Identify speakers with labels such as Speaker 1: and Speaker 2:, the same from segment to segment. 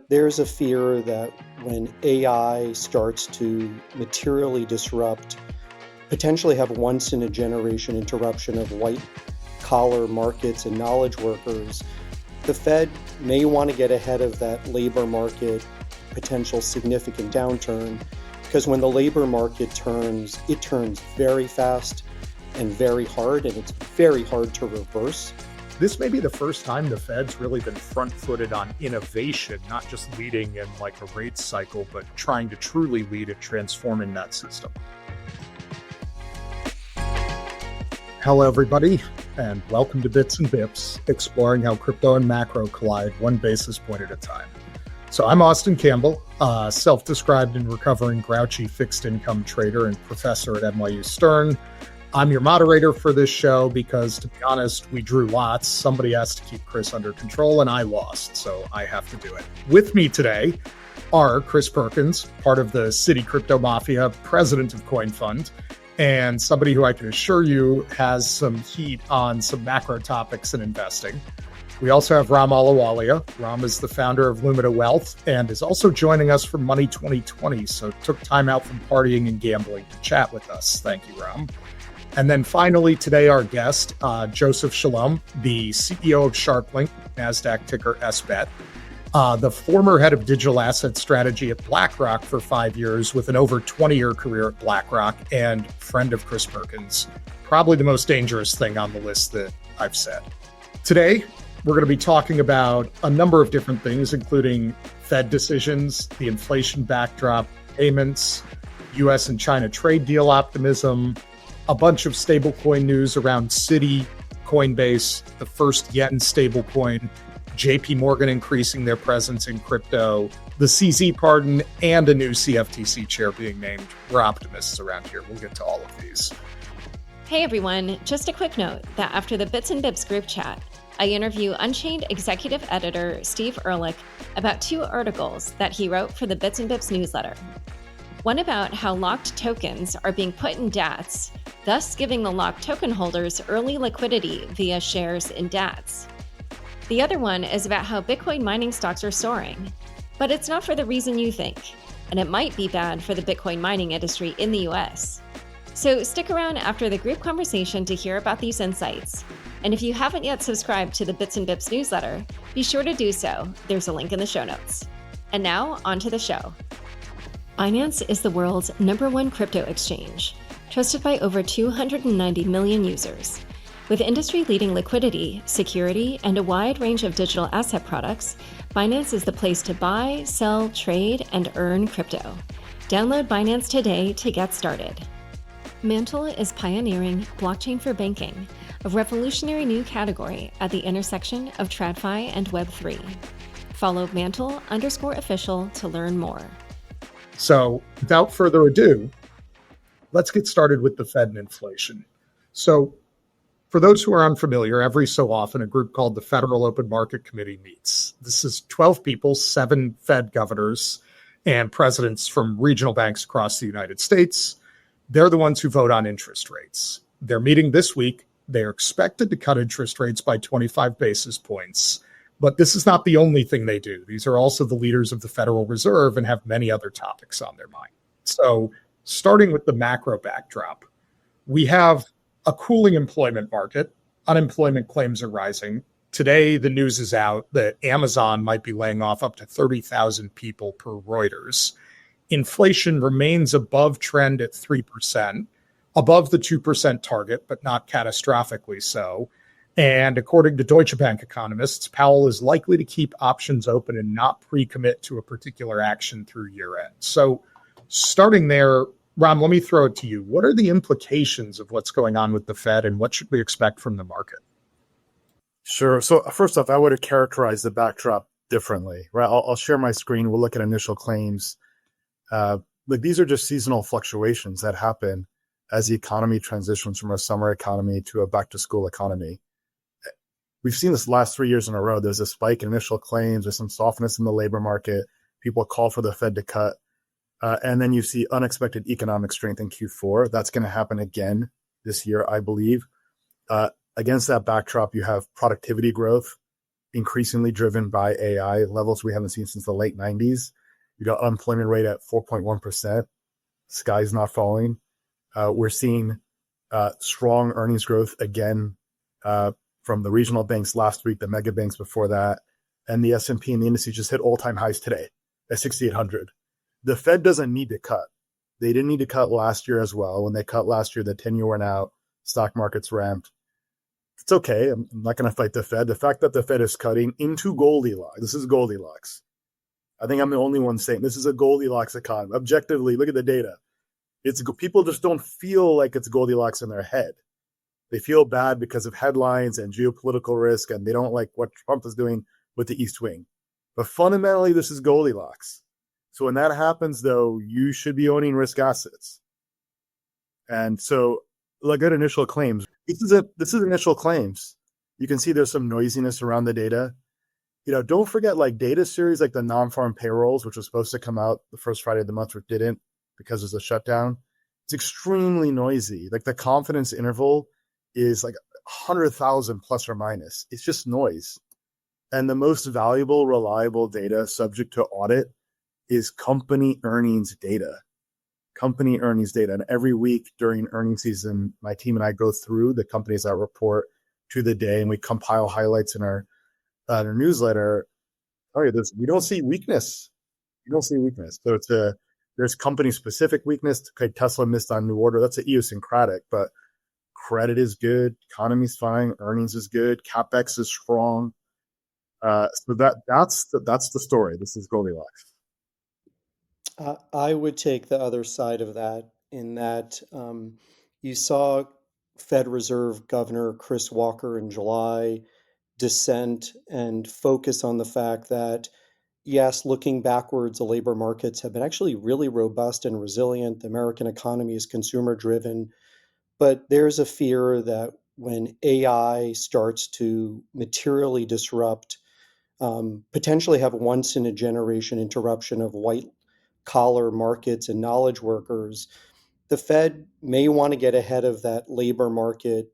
Speaker 1: There's a fear that when AI starts to materially disrupt, potentially have once-in-a-generation interruption of white-collar markets and knowledge workers, the Fed may want to get ahead of that labor market potential significant downturn, because when the labor market turns, it turns very fast and very hard, and it's very hard to reverse.
Speaker 2: This may be the first time the Fed's really been front-footed on innovation, not just leading in like a rate cycle, but trying to truly lead at transforming that system. Hello, everybody, and welcome to Bits and Bips, exploring how crypto and macro collide one basis point at a time. So I'm Austin Campbell, self-described and recovering grouchy fixed income trader and professor at NYU Stern. I'm your moderator for this show because, to be honest, we drew lots. Somebody has to keep Chris under control, and I lost, so I have to do it. With me today are Chris Perkins, part of the Citi Crypto Mafia, president of Coin Fund, and somebody who I can assure you has some heat on some macro topics in investing. We also have Ram Ahluwalia. Ram is the founder of Lumina Wealth and is also joining us from Money 2020, so took time out from partying and gambling to chat with us. Thank you, Ram. And then finally, today, our guest, Joseph Chalom, the CEO of Sharplink, NASDAQ ticker SBET, the former head of digital asset strategy at BlackRock for 5 years with an over 20-year career at BlackRock, and friend of Chris Perkins, probably the most dangerous thing on the list that I've said. Today, we're going to be talking about a number of different things, including Fed decisions, the inflation backdrop, payments, U.S. and China trade deal optimism, a bunch of stablecoin news around Citi, Coinbase, the first yen stablecoin, JPMorgan increasing their presence in crypto, the CZ pardon, and a new CFTC chair being named. We're optimists around here. We'll get to all of these.
Speaker 3: Hey everyone, just a quick note that after the Bits and Bips group chat, I interview Unchained executive editor Steve Ehrlich about 2 articles that he wrote for the Bits and Bips newsletter. One about how locked tokens are being put in DATs, thus giving the locked token holders early liquidity via shares in DATs. The other one is about how Bitcoin mining stocks are soaring, but it's not for the reason you think, and it might be bad for the Bitcoin mining industry in the US. So stick around after the group conversation to hear about these insights. And if you haven't yet subscribed to the Bits and Bips newsletter, be sure to do so. There's a link in the show notes. And now, on to the show. Binance is the world's #1 crypto exchange, trusted by over 290 million users. With industry-leading liquidity, security, and a wide range of digital asset products, Binance is the place to buy, sell, trade, and earn crypto. Download Binance today to get started. Mantle is pioneering blockchain for banking, a revolutionary new category at the intersection of TradFi and Web3. Follow Mantle_official to learn more.
Speaker 2: So without further ado, let's get started with the Fed and inflation. So for those who are unfamiliar, every so often a group called the Federal Open Market Committee meets. This is 12 people, 7 Fed governors and presidents from regional banks across the United States. They're the ones who vote on interest rates. They're meeting this week. They are expected to cut interest rates by 25 basis points. But this is not the only thing they do. These are also the leaders of the Federal Reserve and have many other topics on their mind. So starting with the macro backdrop, we have a cooling employment market. Unemployment claims are rising. Today, the news is out that Amazon might be laying off up to 30,000 people per Reuters. Inflation remains above trend at 3%, above the 2% target, but not catastrophically so. And according to Deutsche Bank economists, Powell is likely to keep options open and not pre-commit to a particular action through year end. So starting there, Ram, let me throw it to you. What are the implications of what's going on with the Fed and what should we expect from the market?
Speaker 4: Sure. So first off, I would have characterized the backdrop differently, right? I'll share my screen. We'll look at initial claims. These are just seasonal fluctuations that happen as the economy transitions from a summer economy to a back to school economy. We've seen this last 3 years in a row. There's a spike in initial claims. There's some softness in the labor market. People call for the Fed to cut. And then you see unexpected economic strength in Q4. That's going to happen again this year, I believe. Against that backdrop, you have productivity growth increasingly driven by AI levels we haven't seen since the late 90s. You got unemployment rate at 4.1%. Sky's not falling. We're seeing strong earnings growth again from the regional banks last week, the mega banks before that, and the S&P and the indices just hit all-time highs today at 6,800. The Fed doesn't need to cut. They didn't need to cut last year as well. When they cut last year, the 10-year went out, stock markets ramped. It's okay. I'm not going to fight the Fed. The fact that the Fed is cutting into Goldilocks, this is Goldilocks. I think I'm the only one saying this is a Goldilocks economy. Objectively, look at the data. People just don't feel like it's Goldilocks in their head. They feel bad because of headlines and geopolitical risk, and they don't like what Trump is doing with the East Wing. But fundamentally, this is Goldilocks. So when that happens, though, you should be owning risk assets. And so look at initial claims. This is initial claims. You can see there's some noisiness around the data. Don't forget like data series like the non-farm payrolls, which was supposed to come out the first Friday of the month, which didn't because there's a shutdown. It's extremely noisy. Like the confidence interval is like 100,000 plus or minus. It's just noise. And the most valuable, reliable data subject to audit is company earnings data. Company earnings data. And every week during earnings season, my team and I go through the companies that report to the day, and we compile highlights in our newsletter. We don't see weakness. You don't see weakness. So there's company specific weakness. Okay, Tesla missed on new order. That's idiosyncratic, but credit is good. Economy's fine. Earnings is good. CapEx is strong. So that's the story. This is Goldilocks.
Speaker 1: I would take the other side of that in that you saw Fed Reserve Governor Chris Walker in July dissent and focus on the fact that, yes, looking backwards, the labor markets have been actually really robust and resilient. The American economy is consumer driven, but there's a fear that when AI starts to materially disrupt, potentially have once in a generation interruption of white collar markets and knowledge workers, the Fed may want to get ahead of that labor market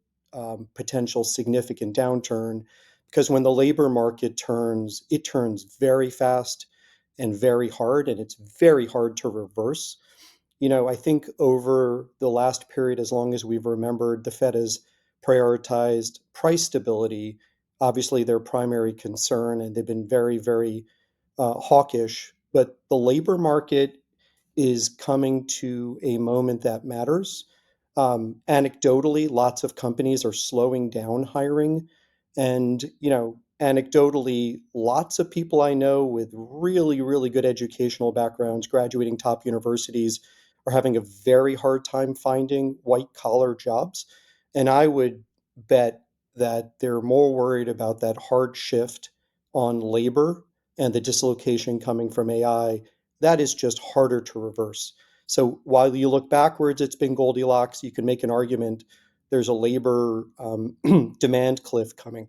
Speaker 1: potential significant downturn, because when the labor market turns, it turns very fast and very hard, and it's very hard to reverse. I think over the last period, as long as we've remembered, the Fed has prioritized price stability, obviously their primary concern, and they've been very, very hawkish. But the labor market is coming to a moment that matters. Anecdotally, lots of companies are slowing down hiring. And, anecdotally, lots of people I know with really, really good educational backgrounds, graduating top universities, are having a very hard time finding white collar jobs. And I would bet that they're more worried about that hard shift on labor and the dislocation coming from AI. That is just harder to reverse. So while you look backwards, it's been Goldilocks. You can make an argument there's a labor demand cliff coming.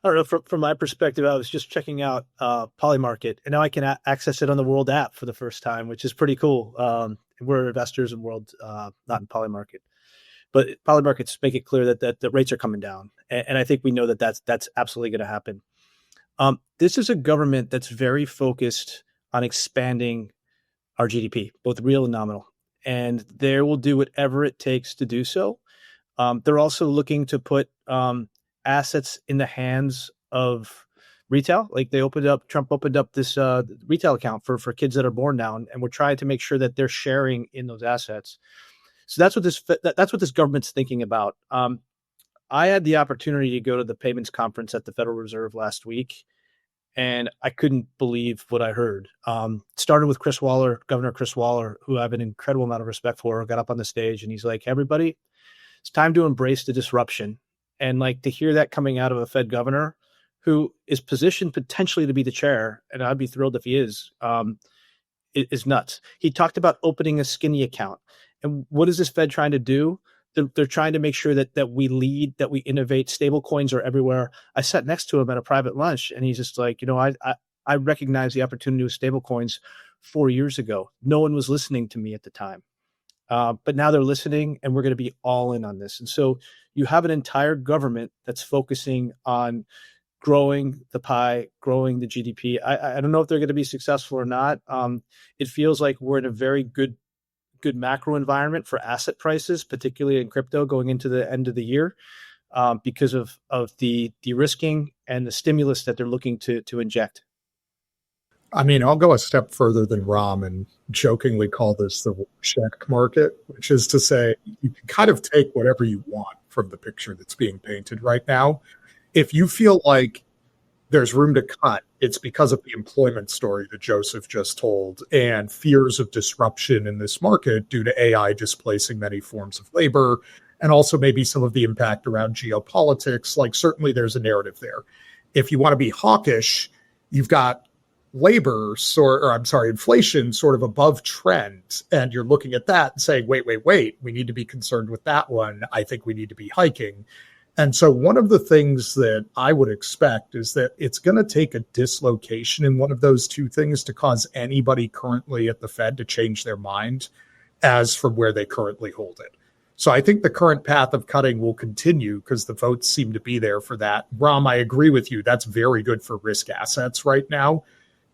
Speaker 5: I don't know. From my perspective, I was just checking out Polymarket, and now I can access it on the World app for the first time, which is pretty cool. We're investors in World, not in Polymarket, but Polymarkets make it clear that the rates are coming down, and I think we know that that's absolutely going to happen. This is a government that's very focused on expanding our GDP, both real and nominal, and they will do whatever it takes to do so. They're also looking to put assets in the hands of retail. Like Trump opened up this retail account for kids that are born now, and we're trying to make sure that they're sharing in those assets. So that's what this government's thinking about. I had the opportunity to go to the payments conference at the Federal Reserve last week, and I couldn't believe what I heard. Started with Chris Waller, Governor Chris Waller, who I have an incredible amount of respect for, got up on the stage and he's like, everybody, it's time to embrace the disruption. And like to hear that coming out of a Fed governor who is positioned potentially to be the chair, and I'd be thrilled if he is nuts. He talked about opening a skinny account. And what is this Fed trying to do? They're trying to make sure that we lead, that we innovate. Stablecoins are everywhere. I sat next to him at a private lunch, and he's just like, I recognized the opportunity with stablecoins 4 years ago. No one was listening to me at the time. But now they're listening, and we're going to be all in on this. And so you have an entire government that's focusing on growing the pie, growing the GDP. I don't know if they're going to be successful or not. It feels like we're in a very good macro environment for asset prices, particularly in crypto going into the end of the year, because of the de-risking and the stimulus that they're looking to inject.
Speaker 2: I mean, I'll go a step further than Ram and jokingly call this the check market, which is to say you can kind of take whatever you want from the picture that's being painted right now. If you feel like there's room to cut, it's because of the employment story that Joseph just told and fears of disruption in this market due to AI displacing many forms of labor, and also maybe some of the impact around geopolitics. Like, certainly there's a narrative there. If you want to be hawkish, you've got inflation sort of above trend. And you're looking at that and saying, wait, we need to be concerned with that one. I think we need to be hiking. And so one of the things that I would expect is that it's going to take a dislocation in one of those two things to cause anybody currently at the Fed to change their mind as from where they currently hold it. So I think the current path of cutting will continue because the votes seem to be there for that. Ram, I agree with you. That's very good for risk assets right now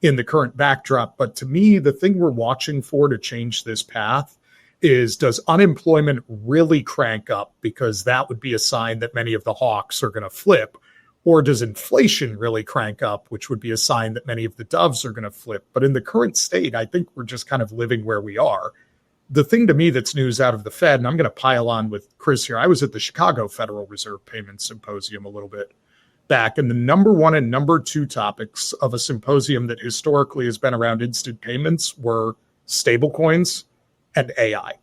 Speaker 2: in the current backdrop. But to me, the thing we're watching for to change this path is, does unemployment really crank up? Because that would be a sign that many of the hawks are going to flip. Or does inflation really crank up, which would be a sign that many of the doves are going to flip? But in the current state, I think we're just kind of living where we are. The thing to me that's news out of the Fed, and I'm going to pile on with Chris here. I was at the Chicago Federal Reserve Payments Symposium a little bit back, and the number one and number two topics of a symposium that historically has been around instant payments were stablecoins and AI,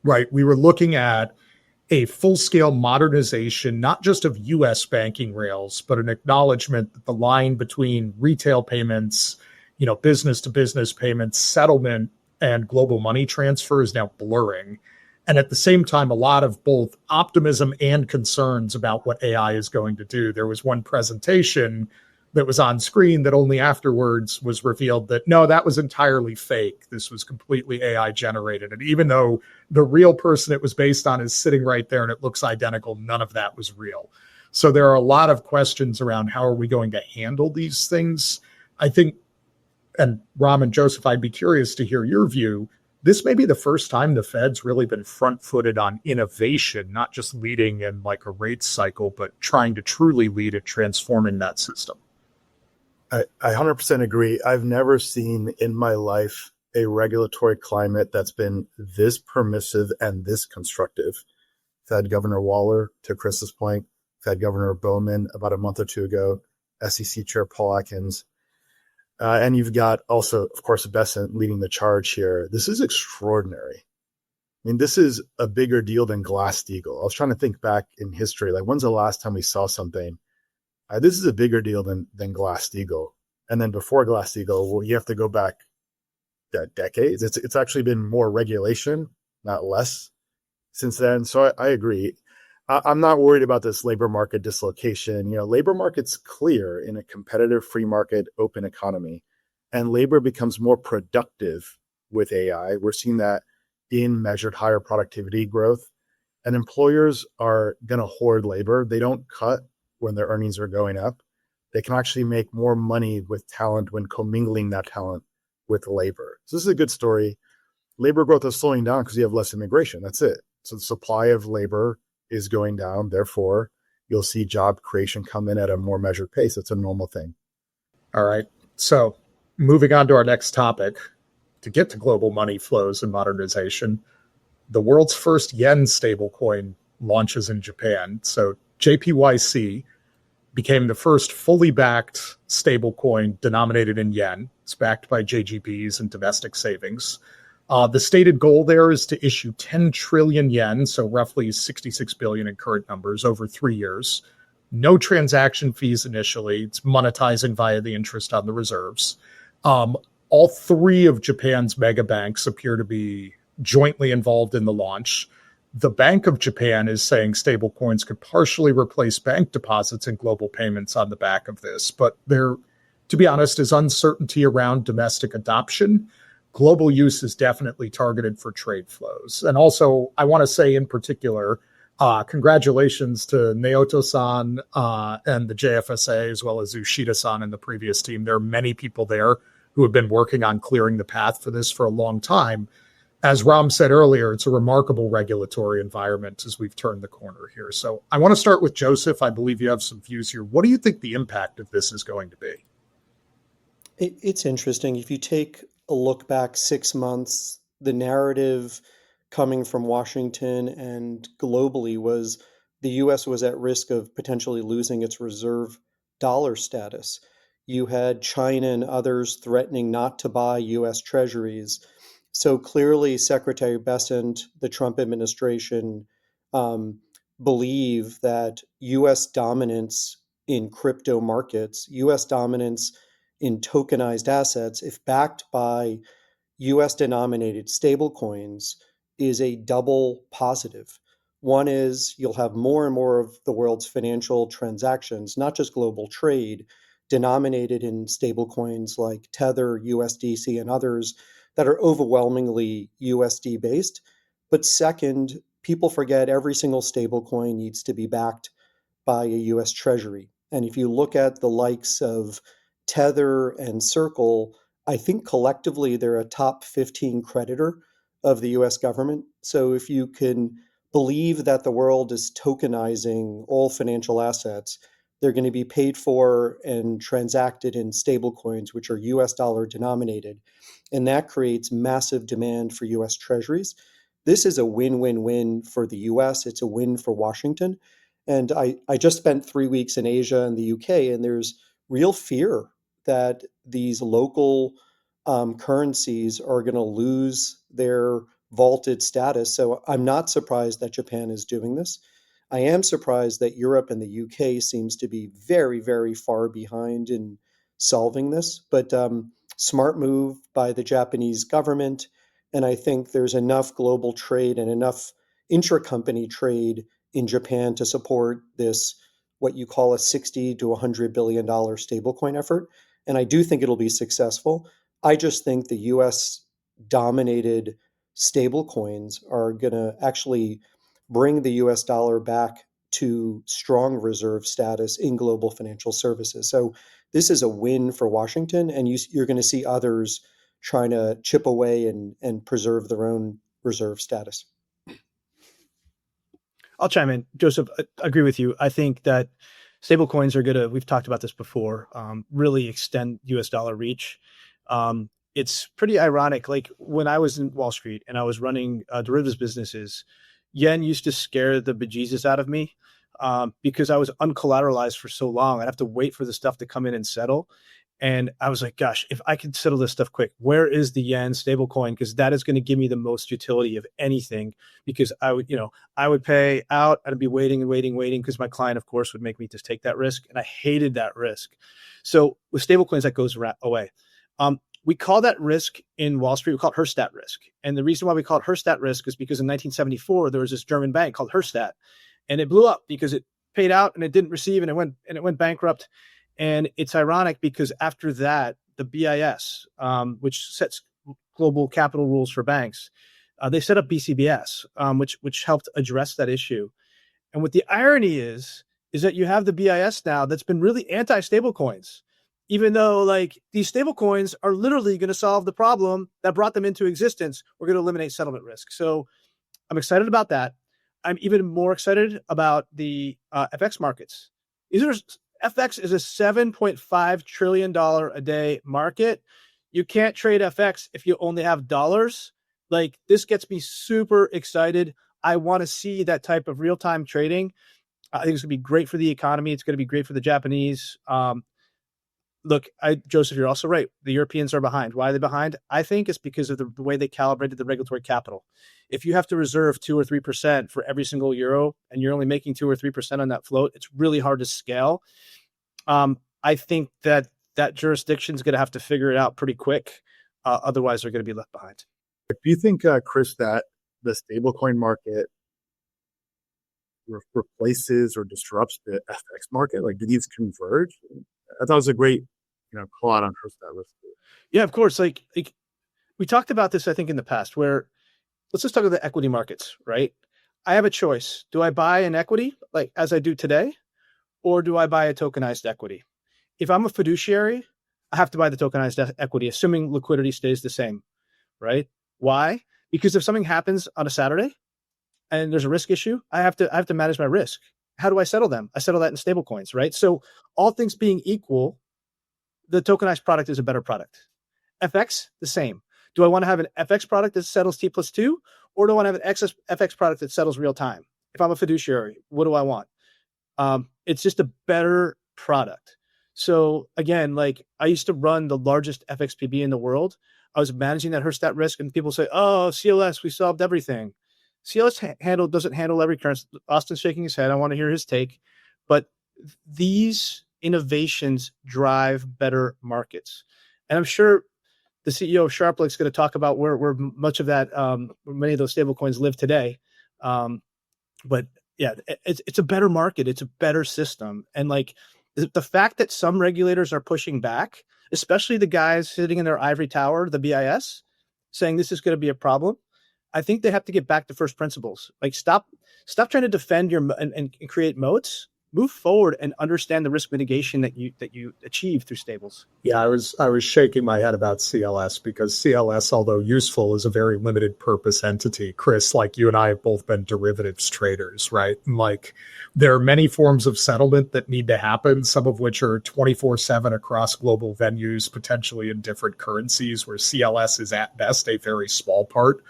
Speaker 2: right? We were looking at a full-scale modernization, not just of U.S. banking rails, but an acknowledgement that the line between retail payments, business-to-business payments, settlement, and global money transfer is now blurring. And at the same time, a lot of both optimism and concerns about what AI is going to do. There was one presentation that was on screen that only afterwards was revealed that, no, that was entirely fake. This was completely AI generated. And even though the real person it was based on is sitting right there and it looks identical, none of that was real. So there are a lot of questions around how are we going to handle these things. I think, and Ram and Joseph, I'd be curious to hear your view. This may be the first time the Fed's really been front-footed on innovation, not just leading in like a rate cycle, but trying to truly lead at transforming that system.
Speaker 4: I 100% agree. I've never seen in my life a regulatory climate that's been this permissive and this constructive. Fed Governor Waller, to Chris's point, Fed Governor Bowman about a month or two ago, SEC Chair Paul Atkins. And you've got also, of course, Bessent leading the charge here. This is extraordinary. I mean, this is a bigger deal than Glass-Steagall. I was trying to think back in history, like when's the last time we saw something? This is a bigger deal than Glass-Steagall. And then before Glass-Steagall, well, you have to go back decades. It's actually been more regulation, not less, since then. So I agree. I'm not worried about this labor market dislocation. Labor market's clear in a competitive free market, open economy, and labor becomes more productive with AI. We're seeing that in measured higher productivity growth, and employers are going to hoard labor. They don't cut when their earnings are going up. They can actually make more money with talent when commingling that talent with labor. So this is a good story. Labor growth is slowing down because you have less immigration. That's it. So the supply of labor is going down. Therefore, you'll see job creation come in at a more measured pace. It's a normal thing.
Speaker 2: All right. So moving on to our next topic, to get to global money flows and modernization, the world's first yen stablecoin launches in Japan. So JPYC became the first fully backed stablecoin denominated in yen. It's backed by JGBs and domestic savings. The stated goal there is to issue 10 trillion yen, so roughly 66 billion in current numbers, over 3 years. No transaction fees initially. It's monetizing via the interest on the reserves. All three of Japan's mega banks appear to be jointly involved in the launch. The Bank of Japan is saying stablecoins could partially replace bank deposits and global payments on the back of this. But there, to be honest, is uncertainty around domestic adoption. Global use is definitely targeted for trade flows. And also, I want to say in particular, Congratulations to Naoto-san and the JFSA, as well as Ushida-san and the previous team. There are many people there who have been working on clearing the path for this for a long time. As Ram said earlier, it's a remarkable regulatory environment as we've turned the corner here. So I want to start with Joseph. I believe you have some views here. What do you think the impact of this is going to be?
Speaker 1: It's interesting. If you take a look back 6 months, the narrative coming from Washington and globally was the US was at risk of potentially losing its reserve dollar status. You had China and others threatening not to buy US treasuries. So clearly, Secretary Bessent, the Trump administration, believe that US dominance in crypto markets, US dominance in tokenized assets, if backed by US denominated stablecoins, is a double positive. One is you'll have more and more of the world's financial transactions, not just global trade, denominated in stablecoins like Tether, USDC, and others that are overwhelmingly USD based. But second, people forget every single stablecoin needs to be backed by a US Treasury. And if you look at the likes of Tether and Circle, I think collectively they're a top 15 creditor of the US government. So if you can believe that the world is tokenizing all financial assets, they're going to be paid for and transacted in stablecoins, which are US dollar denominated. And that creates massive demand for US treasuries. This is a win-win-win for the US. It's a win for Washington. And I just spent 3 weeks in Asia and the UK, and there's real fear that these local currencies are going to lose their vaulted status. So I'm not surprised that Japan is doing this. I am surprised that Europe and the UK seems to be very, very far behind in solving this. But smart move by the Japanese government. And I think there's enough global trade and enough intra-company trade in Japan to support this, what you call a $60 to $100 billion stablecoin effort. And I do think it'll be successful. I just think the US dominated stablecoins are going to actually bring the US dollar back to strong reserve status in global financial services. So this is a win for Washington, and you're going to see others trying to chip away and preserve their own reserve status.
Speaker 5: I'll chime in. Joseph, I agree with you. I think that stablecoins are going to, we've talked about this before, really extend US dollar reach. It's pretty ironic. Like when I was in Wall Street and I was running derivatives businesses, yen used to scare the bejesus out of me because I was uncollateralized for so long. I'd have to wait for the stuff to come in and settle. And I was like, gosh, if I could settle this stuff quick, where is the yen stablecoin? Because that is going to give me the most utility of anything. Because I would pay out, I'd be waiting because my client, of course, would make me just take that risk. And I hated that risk. So with stablecoins, that goes away. We call that risk in Wall Street, we call it Herstatt risk. And the reason why we call it Herstatt risk is because in 1974, there was this German bank called Herstatt, and it blew up because it paid out and it didn't receive and it went bankrupt. And it's ironic because after that, the BIS, which sets global capital rules for banks, they set up BCBS, which helped address that issue. And what the irony is that you have the BIS now that's been really anti-stablecoins, even though like these stablecoins are literally going to solve the problem that brought them into existence. We're going to eliminate settlement risk. So I'm excited about that. I'm even more excited about the FX markets. FX is a $7.5 trillion a day market. You can't trade FX if you only have dollars. Like this gets me super excited. I want to see that type of real-time trading. I think it's going to be great for the economy. It's going to be great for the Japanese. Look, Joseph, you're also right. The Europeans are behind. Why are they behind? I think it's because of the way they calibrated the regulatory capital. If you have to reserve 2 or 3% for every single euro and you're only making 2 or 3% on that float, it's really hard to scale. I think that jurisdiction is going to have to figure it out pretty quick. Otherwise, they're going to be left behind.
Speaker 4: Do you think, Chris, that the stablecoin market replaces or disrupts the FX market? Like, do these converge? I thought it was a great, call out on Herstatt risk.
Speaker 5: Yeah, of course. Like we talked about this, I think, in the past, where let's just talk about the equity markets, right? I have a choice. Do I buy an equity like as I do today, or do I buy a tokenized equity? If I'm a fiduciary, I have to buy the tokenized equity, assuming liquidity stays the same, right? Why? Because if something happens on a Saturday and there's a risk issue, I have to manage my risk. How do I settle them? I settle that in stablecoins, right? So all things being equal, the tokenized product is a better product. FX, the same. Do I want to have an FX product that settles T+2, or do I want to have an FX product that settles real time? If I'm a fiduciary, what do I want? It's just a better product. So again, like I used to run the largest FXPB in the world. I was managing that Herstat risk, and people say, "Oh, CLS, we solved everything." CLS doesn't handle every currency. Austin's shaking his head. I want to hear his take, but these innovations drive better markets, and I'm sure the CEO of Sharplink is going to talk about where much of that, many of those stablecoins live today. But yeah, it's a better market. It's a better system. And like the fact that some regulators are pushing back, especially the guys sitting in their ivory tower, the BIS, saying this is going to be a problem. I think they have to get back to first principles. Like stop trying to defend and create moats. Move forward and understand the risk mitigation that you achieve through stables.
Speaker 2: Yeah, I was shaking my head about CLS because CLS, although useful, is a very limited purpose entity. Chris, like you and I have both been derivatives traders, right? And like there are many forms of settlement that need to happen, some of which are 24/7 across global venues, potentially in different currencies, where CLS is at best a very small part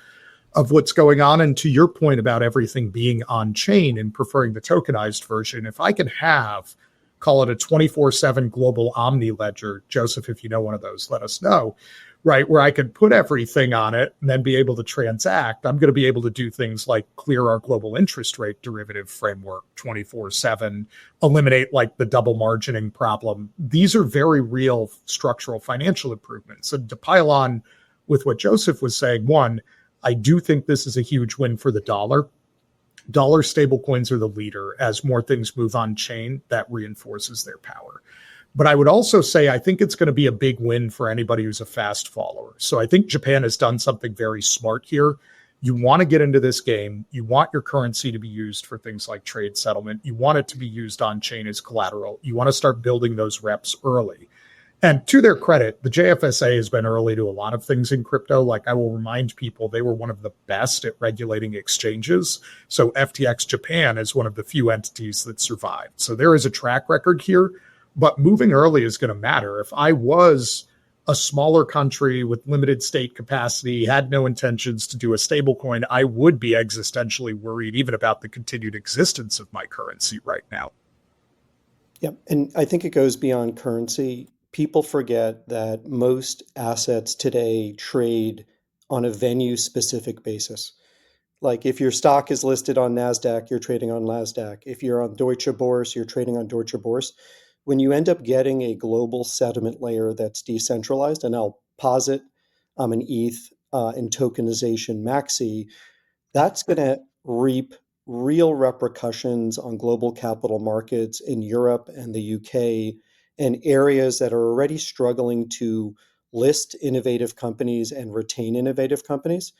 Speaker 2: of what's going on. And to your point about everything being on chain and preferring the tokenized version, if I can have, call it a 24/7 global omni ledger, Joseph, if you know one of those, let us know, right? Where I can put everything on it and then be able to transact, I'm going to be able to do things like clear our global interest rate derivative framework 24/7, eliminate like the double margining problem. These are very real structural financial improvements. And to pile on with what Joseph was saying, one, I do think this is a huge win for the dollar. Dollar stablecoins are the leader. As more things move on chain, that reinforces their power. But I would also say I think it's going to be a big win for anybody who's a fast follower. So I think Japan has done something very smart here. You want to get into this game. You want your currency to be used for things like trade settlement. You want it to be used on chain as collateral. You want to start building those reps early. And to their credit, the JFSA has been early to a lot of things in crypto. Like I will remind people, they were one of the best at regulating exchanges. So FTX Japan is one of the few entities that survived. So there is a track record here, but moving early is going to matter. If I was a smaller country with limited state capacity, had no intentions to do a stablecoin, I would be existentially worried even about the continued existence of my currency right now.
Speaker 1: Yeah, and I think it goes beyond currency. People forget that most assets today trade on a venue-specific basis. Like if your stock is listed on NASDAQ, you're trading on NASDAQ. If you're on Deutsche Börse, you're trading on Deutsche Börse. When you end up getting a global settlement layer that's decentralized, and I'll posit an ETH and tokenization maxi, that's going to reap real repercussions on global capital markets in Europe and the UK and areas that are already struggling to list innovative companies and retain innovative companies.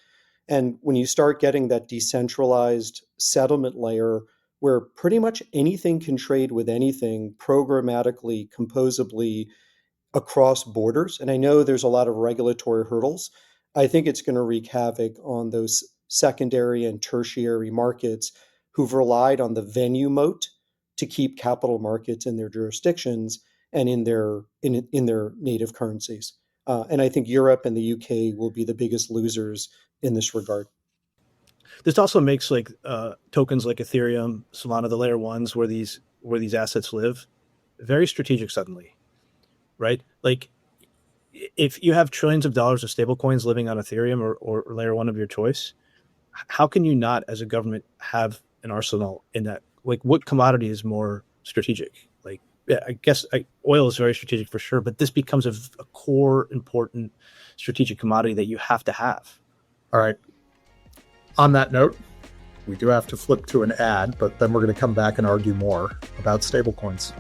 Speaker 1: And when you start getting that decentralized settlement layer where pretty much anything can trade with anything programmatically, composably across borders, and I know there's a lot of regulatory hurdles, I think it's going to wreak havoc on those secondary and tertiary markets who've relied on the venue moat to keep capital markets in their jurisdictions and in their native currencies. And I think Europe and the UK will be the biggest losers in this regard.
Speaker 5: This also makes like tokens like Ethereum, Solana, the layer ones where these assets live, very strategic suddenly, right? Like if you have trillions of dollars of stable coins living on Ethereum or layer one of your choice, how can you not as a government have an arsenal in that? Like what commodity is more strategic? Like, yeah, I guess oil is very strategic for sure, but this becomes a core important strategic commodity that you have to have.
Speaker 2: All right. On that note, we do have to flip to an ad, but then we're going to come back and argue more about stablecoins.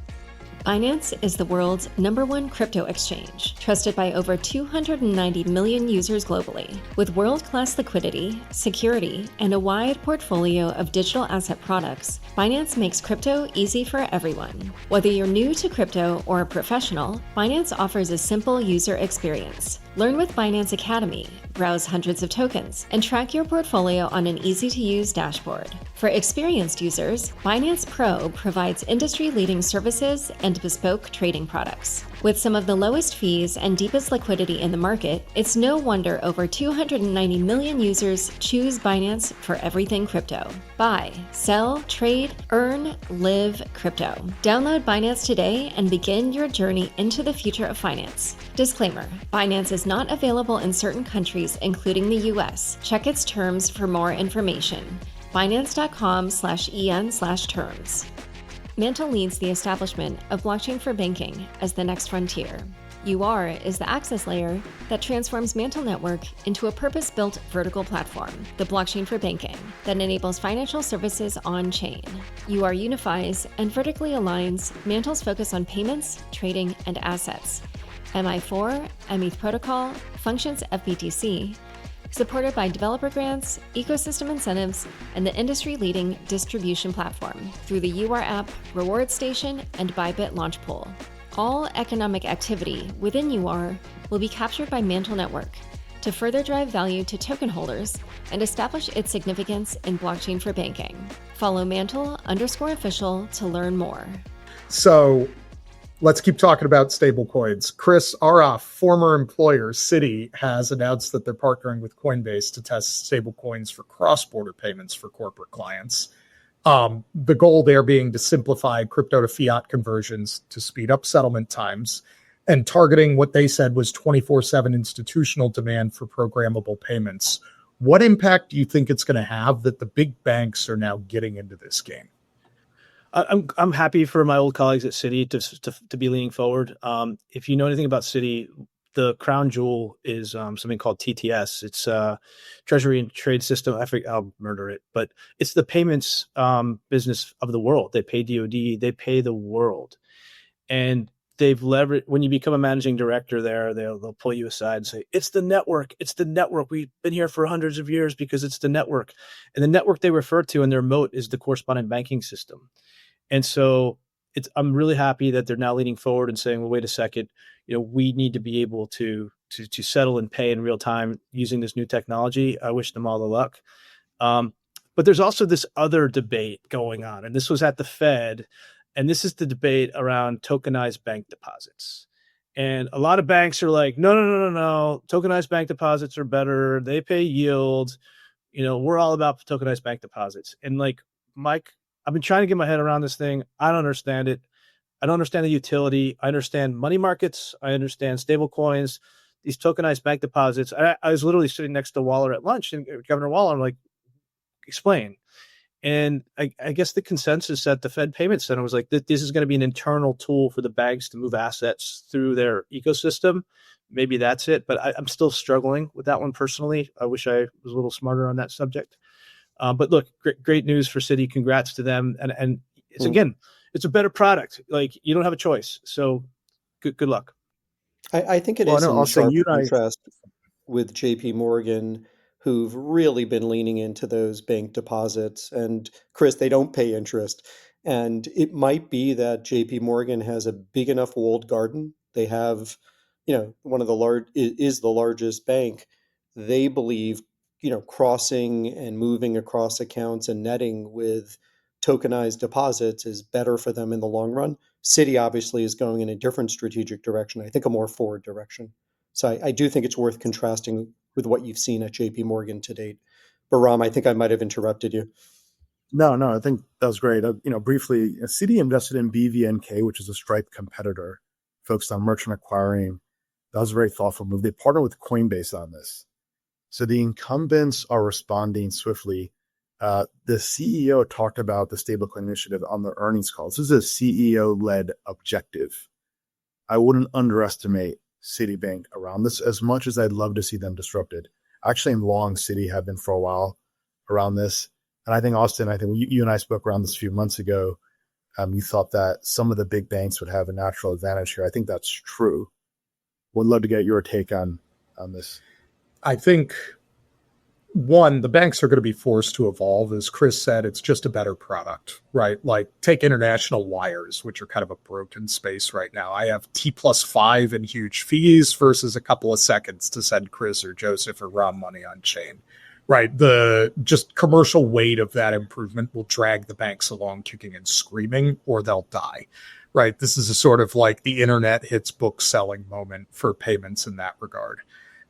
Speaker 3: Binance is the world's #1 crypto exchange, trusted by over 290 million users globally. With world-class liquidity, security, and a wide portfolio of digital asset products, Binance makes crypto easy for everyone. Whether you're new to crypto or a professional, Binance offers a simple user experience. Learn with Binance Academy, browse hundreds of tokens, and track your portfolio on an easy-to-use dashboard. For experienced users, Binance Pro provides industry-leading services and bespoke trading products. With some of the lowest fees and deepest liquidity in the market, it's no wonder over 290 million users choose Binance for everything crypto. Buy, sell, trade, earn, live crypto. Download Binance today and begin your journey into the future of finance. Disclaimer: Binance is not available in certain countries, including the US. Check its terms for more information. Binance.com/en/terms. Mantle leads the establishment of blockchain for banking as the next frontier. UR is the access layer that transforms Mantle Network into a purpose-built vertical platform, the blockchain for banking, that enables financial services on-chain. UR unifies and vertically aligns Mantle's focus on payments, trading, and assets. MI4, METH protocol, functions FBTC, supported by developer grants, ecosystem incentives, and the industry-leading distribution platform through the UR app, Reward Station, and Bybit Launch Pool. All economic activity within UR will be captured by Mantle Network to further drive value to token holders and establish its significance in blockchain for banking. Follow Mantle_official to learn more.
Speaker 2: So let's keep talking about stablecoins. Chris Aroff, former employer, Citi, has announced that they're partnering with Coinbase to test stablecoins for cross-border payments for corporate clients. The goal there being to simplify crypto to fiat conversions to speed up settlement times and targeting what they said was 24/7 institutional demand for programmable payments. What impact do you think it's going to have that the big banks are now getting into this game?
Speaker 5: I'm happy for my old colleagues at Citi to be leaning forward. If you know anything about Citi, the crown jewel is something called TTS. It's Treasury and Trade System. I'll murder it, but it's the payments business of the world. They pay DoD, they pay the world, and they've leveraged. When you become a managing director there, they'll pull you aside and say, "It's the network. It's the network. We've been here for hundreds of years because it's the network." And the network they refer to in their moat is the correspondent banking system. And so I'm really happy that they're now leaning forward and saying, well, wait a second, we need to be able to settle and pay in real time using this new technology. I wish them all the luck. But there's also this other debate going on, and this was at the Fed, and this is the debate around tokenized bank deposits. And a lot of banks are like, no. Tokenized bank deposits are better. They pay yield. We're all about tokenized bank deposits. And like, Mike, I've been trying to get my head around this thing. I don't understand it. I don't understand the utility. I understand money markets. I understand stable coins, these tokenized bank deposits. I was literally sitting next to Waller at lunch, and Governor Waller, I'm like, explain. And I guess the consensus at the Fed Payment Center was like, this is going to be an internal tool for the banks to move assets through their ecosystem. Maybe that's it, but I'm still struggling with that one personally. I wish I was a little smarter on that subject. But look, great news for Citi. Congrats to them. And it's, again, it's a better product. Like, you don't have a choice. So good luck.
Speaker 1: I think it is in sharp contrast with JPMorgan, who've really been leaning into those bank deposits. And Chris, they don't pay interest. And it might be that JPMorgan has a big enough walled garden. They have, one of the is the largest bank. They believe crossing and moving across accounts and netting with tokenized deposits is better for them in the long run. Citi obviously is going in a different strategic direction, I think a more forward direction. So I do think it's worth contrasting with what you've seen at JPMorgan to date. But Ram, I think I might have interrupted you.
Speaker 4: No, I think that was great. Briefly, Citi invested in BVNK, which is a Stripe competitor focused on merchant acquiring. That was a very thoughtful move. They partnered with Coinbase on this. So the incumbents are responding swiftly. The CEO talked about the stablecoin initiative on the earnings call. This is a CEO-led objective. I wouldn't underestimate Citibank around this as much as I'd love to see them disrupted. Actually, I'm long Citi, have been for a while around this. And I think, Austin, you and I spoke around this a few months ago. you thought that some of the big banks would have a natural advantage here. I think that's true. Would love to get your take on this.
Speaker 2: I think, one, the banks are going to be forced to evolve. As Chris said, it's just a better product, right? Like take international wires, which are kind of a broken space right now. I have T+5 and huge fees versus a couple of seconds to send Chris or Joseph or Ram money on chain, right? The just commercial weight of that improvement will drag the banks along kicking and screaming, or they'll die, right? This is a sort of like the internet hits book selling moment for payments in that regard.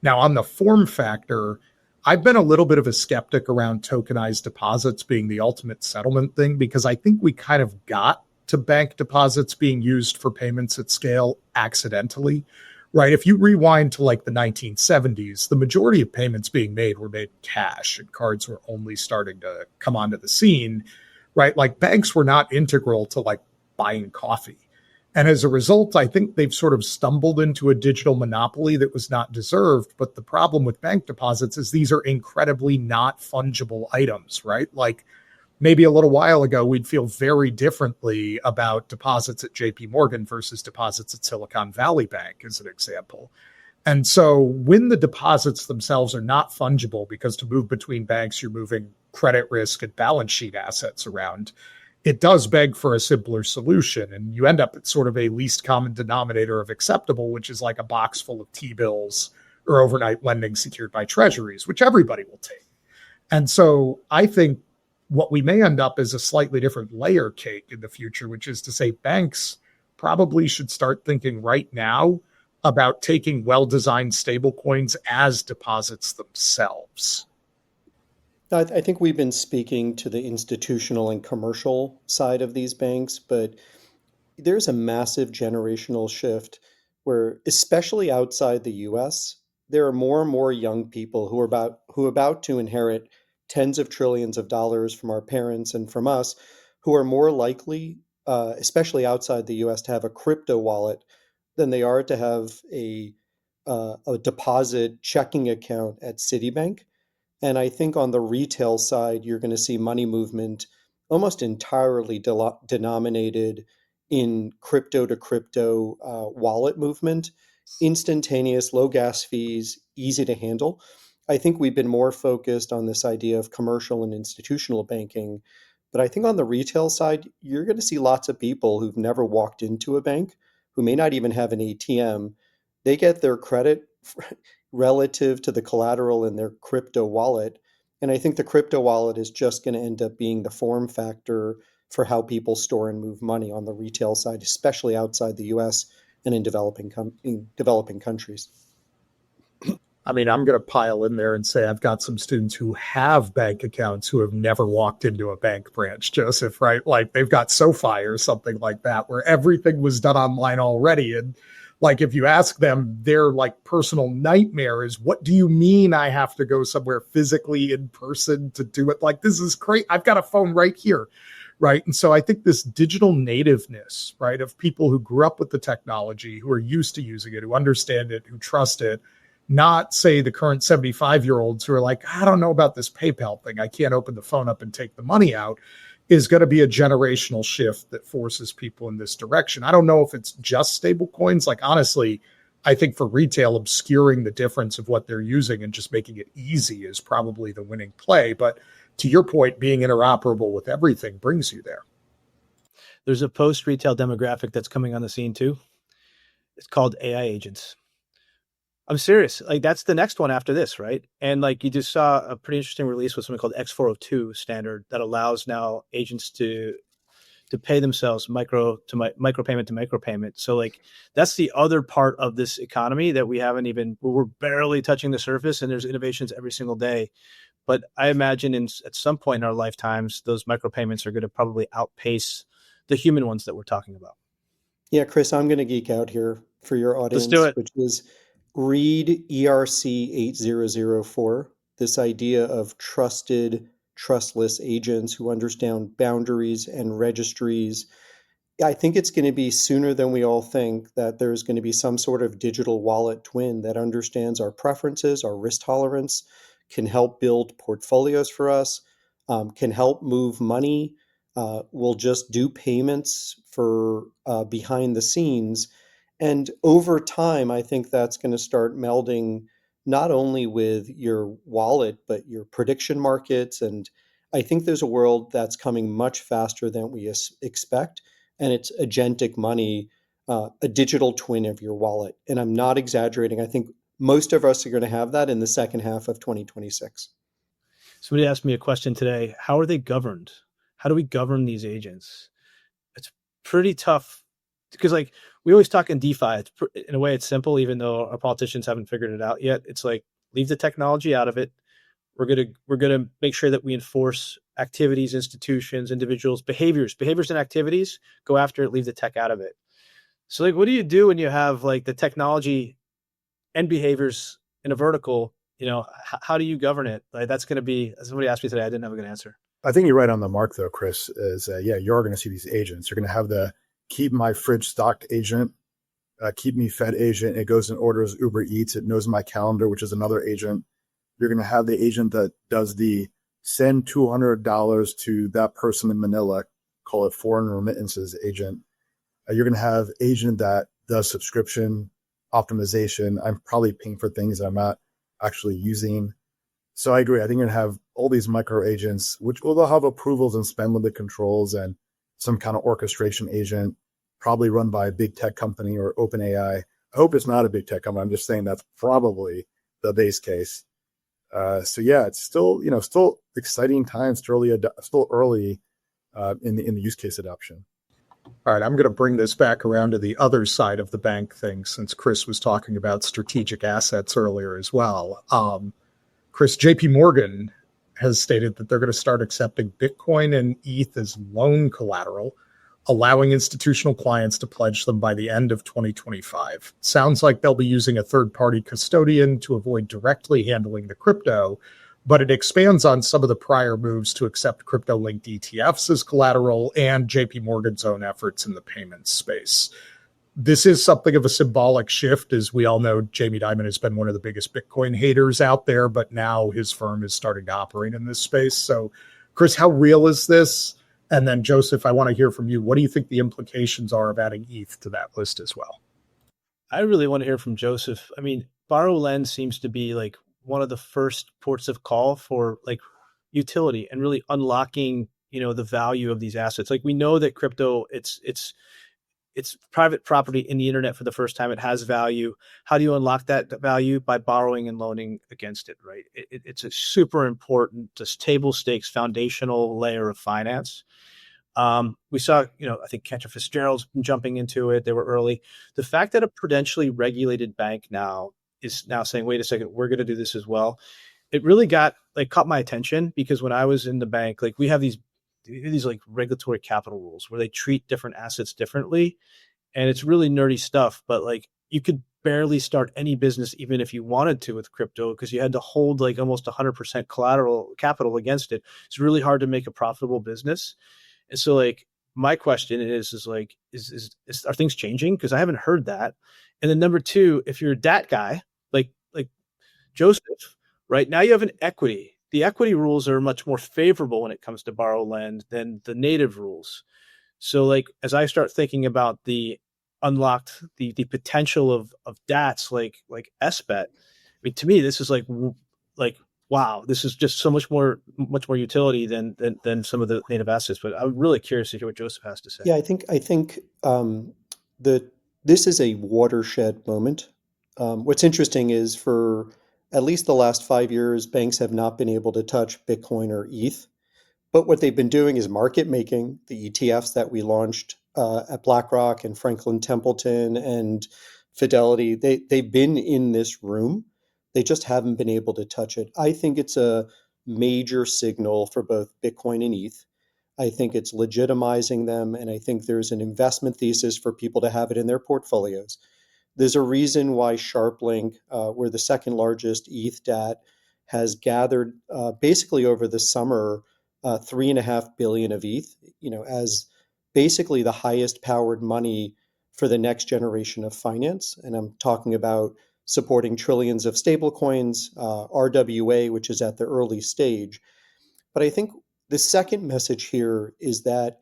Speaker 2: Now, on the form factor, I've been a little bit of a skeptic around tokenized deposits being the ultimate settlement thing, because I think we kind of got to bank deposits being used for payments at scale accidentally, right? If you rewind to like the 1970s, the majority of payments being made were made in cash and cards were only starting to come onto the scene, right? Like banks were not integral to like buying coffee. And as a result, I think they've sort of stumbled into a digital monopoly that was not deserved. But the problem with bank deposits is these are incredibly not fungible items, right? Like maybe a little while ago, we'd feel very differently about deposits at JPMorgan versus deposits at Silicon Valley Bank, as an example. And so when the deposits themselves are not fungible, because to move between banks, you're moving credit risk and balance sheet assets around, it does beg for a simpler solution. And you end up at sort of a least common denominator of acceptable, which is like a box full of T-bills or overnight lending secured by treasuries, which everybody will take. And so I think what we may end up is a slightly different layer cake in the future, which is to say banks probably should start thinking right now about taking well-designed stablecoins as deposits themselves.
Speaker 1: I think we've been speaking to the institutional and commercial side of these banks, but there's a massive generational shift where, especially outside the US, there are more and more young people who are about to inherit tens of trillions of dollars from our parents and from us, who are more likely, especially outside the US, to have a crypto wallet than they are to have a deposit checking account at Citibank. And I think on the retail side, you're going to see money movement almost entirely denominated in crypto to crypto wallet movement, instantaneous, low gas fees, easy to handle. I think we've been more focused on this idea of commercial and institutional banking. But I think on the retail side, you're going to see lots of people who've never walked into a bank, who may not even have an ATM. They get their credit relative to the collateral in their crypto wallet. And I think the crypto wallet is just going to end up being the form factor for how people store and move money on the retail side, especially outside the US and in developing countries.
Speaker 2: I mean, I'm going to pile in there and say I've got some students who have bank accounts who have never walked into a bank branch, Joseph, right? Like they've got SoFi or something like that, where everything was done online already. And like, if you ask them, their like personal nightmare is, what do you mean I have to go somewhere physically in person to do it? Like, this is great. I've got a phone right here. Right. And so I think this digital nativeness, right, of people who grew up with the technology, who are used to using it, who understand it, who trust it, not say the current 75-year-olds who are like, I don't know about this PayPal thing, I can't open the phone up and take the money out, is going to be a generational shift that forces people in this direction. I don't know if it's just stable coins. Like, honestly, I think for retail, obscuring the difference of what they're using and just making it easy is probably the winning play. But to your point, being interoperable with everything brings you there.
Speaker 5: There's a post-retail demographic that's coming on the scene too. It's called AI agents. I'm serious. Like, that's the next one after this, right? And like, you just saw a pretty interesting release with something called X402 standard that allows now agents to pay themselves micro payment to micro payment. So like, that's the other part of this economy that we're barely touching the surface, and there's innovations every single day. But I imagine at some point in our lifetimes, those micropayments are going to probably outpace the human ones that we're talking about.
Speaker 1: Yeah, Chris, I'm going to geek out here for your audience,
Speaker 5: Let's do it.
Speaker 1: which is read ERC 8004, this idea of trusted, trustless agents who understand boundaries and registries. I think it's going to be sooner than we all think that there's going to be some sort of digital wallet twin that understands our preferences, our risk tolerance, can help build portfolios for us, can help move money will just do payments for behind the scenes. And over time, I think that's going to start melding not only with your wallet, but your prediction markets. And I think there's a world that's coming much faster than we expect. And it's agentic money, a digital twin of your wallet. And I'm not exaggerating. I think most of us are going to have that in the second half of 2026.
Speaker 5: Somebody asked me a question today. How are they governed? How do we govern these agents? It's pretty tough because like we always talk in DeFi. In a way, it's simple, even though our politicians haven't figured it out yet. It's like leave the technology out of it. We're gonna make sure that we enforce activities, institutions, individuals, behaviors and activities. Go after it. Leave the tech out of it. So like, what do you do when you have like the technology and behaviors in a vertical? How do you govern it? Like, that's going to be, somebody asked me today, I didn't have a good answer.
Speaker 4: I think you're right on the mark, though, Chris, is you're going to see these agents. You're going to have the keep my fridge stocked agent, keep me fed agent. It goes and orders Uber Eats. It knows my calendar, which is another agent. You're going to have the agent that does the send $200 to that person in Manila, call it foreign remittances agent. You're going to have agent that does subscription optimization. I'm probably paying for things that I'm not actually using. So I agree. I think you're going to have all these micro agents, which will have approvals and spend limit controls and some kind of orchestration agent, probably run by a big tech company or OpenAI. I hope it's not a big tech company. I'm just saying that's probably the base case. So yeah, it's still, still exciting times, still early in the use case adoption.
Speaker 2: All right, I'm going to bring this back around to the other side of the bank thing, since Chris was talking about strategic assets earlier as well. Chris, JPMorgan has stated that they're going to start accepting Bitcoin and ETH as loan collateral, allowing institutional clients to pledge them by the end of 2025. Sounds like they'll be using a third-party custodian to avoid directly handling the crypto, but it expands on some of the prior moves to accept crypto-linked ETFs as collateral and JPMorgan's own efforts in the payments space. This is something of a symbolic shift. As we all know, Jamie Dimon has been one of the biggest Bitcoin haters out there, but now his firm is starting to operate in this space. So, Chris, how real is this? And then, Joseph, I want to hear from you. What do you think the implications are of adding ETH to that list as well?
Speaker 5: I really want to hear from Joseph. I mean, borrow lend seems to be like one of the first ports of call for like utility and really unlocking, the value of these assets. Like we know that crypto, it's private property in the internet for the first time. It has value. How do you unlock that value? By borrowing and loaning against it, right? It's a super important, just table stakes, foundational layer of finance. We saw, I think Cantor Fitzgerald's been jumping into it. They were early. The fact that a prudentially regulated bank is now saying, wait a second, we're going to do this as well. It really caught my attention because when I was in the bank, like we have these like regulatory capital rules where they treat different assets differently. And it's really nerdy stuff, but like you could barely start any business, even if you wanted to with crypto, because you had to hold like almost 100% capital against it. It's really hard to make a profitable business. And so like my question is are things changing? Because I haven't heard that. And then number two, if you're a DAT guy, like Joseph, right now you have an equity. The equity rules are much more favorable when it comes to borrow lend than the native rules. So like, as I start thinking about the potential of DATs like SBET, I mean, to me, this is like, wow, this is just so much more utility than some of the native assets. But I'm really curious to hear what Joseph has to say.
Speaker 1: Yeah, I think this is a watershed moment. What's interesting is for at least the last 5 years, banks have not been able to touch Bitcoin or ETH. But what they've been doing is market making. The ETFs that we launched at BlackRock and Franklin Templeton and Fidelity, they've been in this room. They just haven't been able to touch it. I think it's a major signal for both Bitcoin and ETH. I think it's legitimizing them, and I think there's an investment thesis for people to have it in their portfolios. There's a reason why Sharplink, we're the second largest ETH DAT, has gathered basically over the summer 3.5 billion of ETH, as basically the highest powered money for the next generation of finance. And I'm talking about supporting trillions of stablecoins, RWA, which is at the early stage. But I think the second message here is that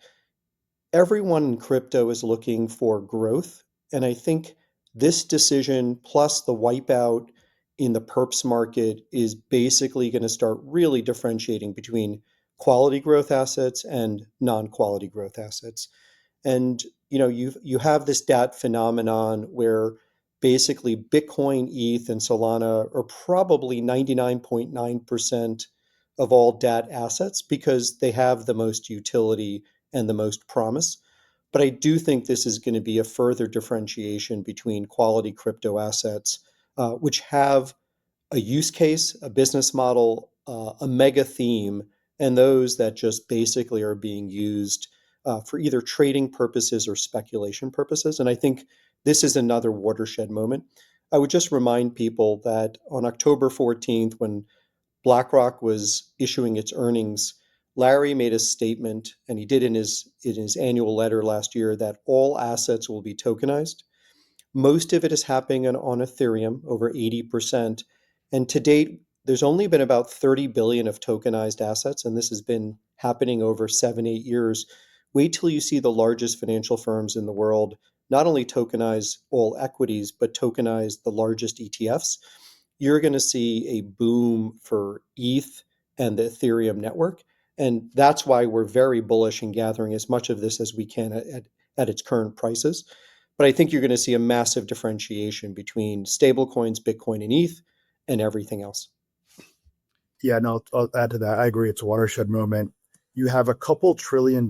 Speaker 1: everyone in crypto is looking for growth. And I think this decision plus the wipeout in the perps market is basically going to start really differentiating between quality growth assets and non-quality growth assets. And you have this DAT phenomenon where basically Bitcoin, ETH, and Solana are probably 99.9% of all DAT assets because they have the most utility and the most promise. But I do think this is going to be a further differentiation between quality crypto assets, which have a use case, a business model, a mega theme, and those that just basically are being used for either trading purposes or speculation purposes. And I think this is another watershed moment. I would just remind people that on October 14th, when BlackRock was issuing its earnings, Larry made a statement, and he did in his annual letter last year, that all assets will be tokenized. Most of it is happening on Ethereum, over 80%. And to date, there's only been about 30 billion of tokenized assets, and this has been happening over 7-8 years. Wait till you see the largest financial firms in the world not only tokenize all equities, but tokenize the largest ETFs. You're going to see a boom for ETH and the Ethereum network. And that's why we're very bullish in gathering as much of this as we can at its current prices. But I think you're going to see a massive differentiation between stablecoins, Bitcoin, and ETH, and everything else.
Speaker 4: Yeah, no, I'll add to that. I agree. It's a watershed moment. You have a couple $1 trillion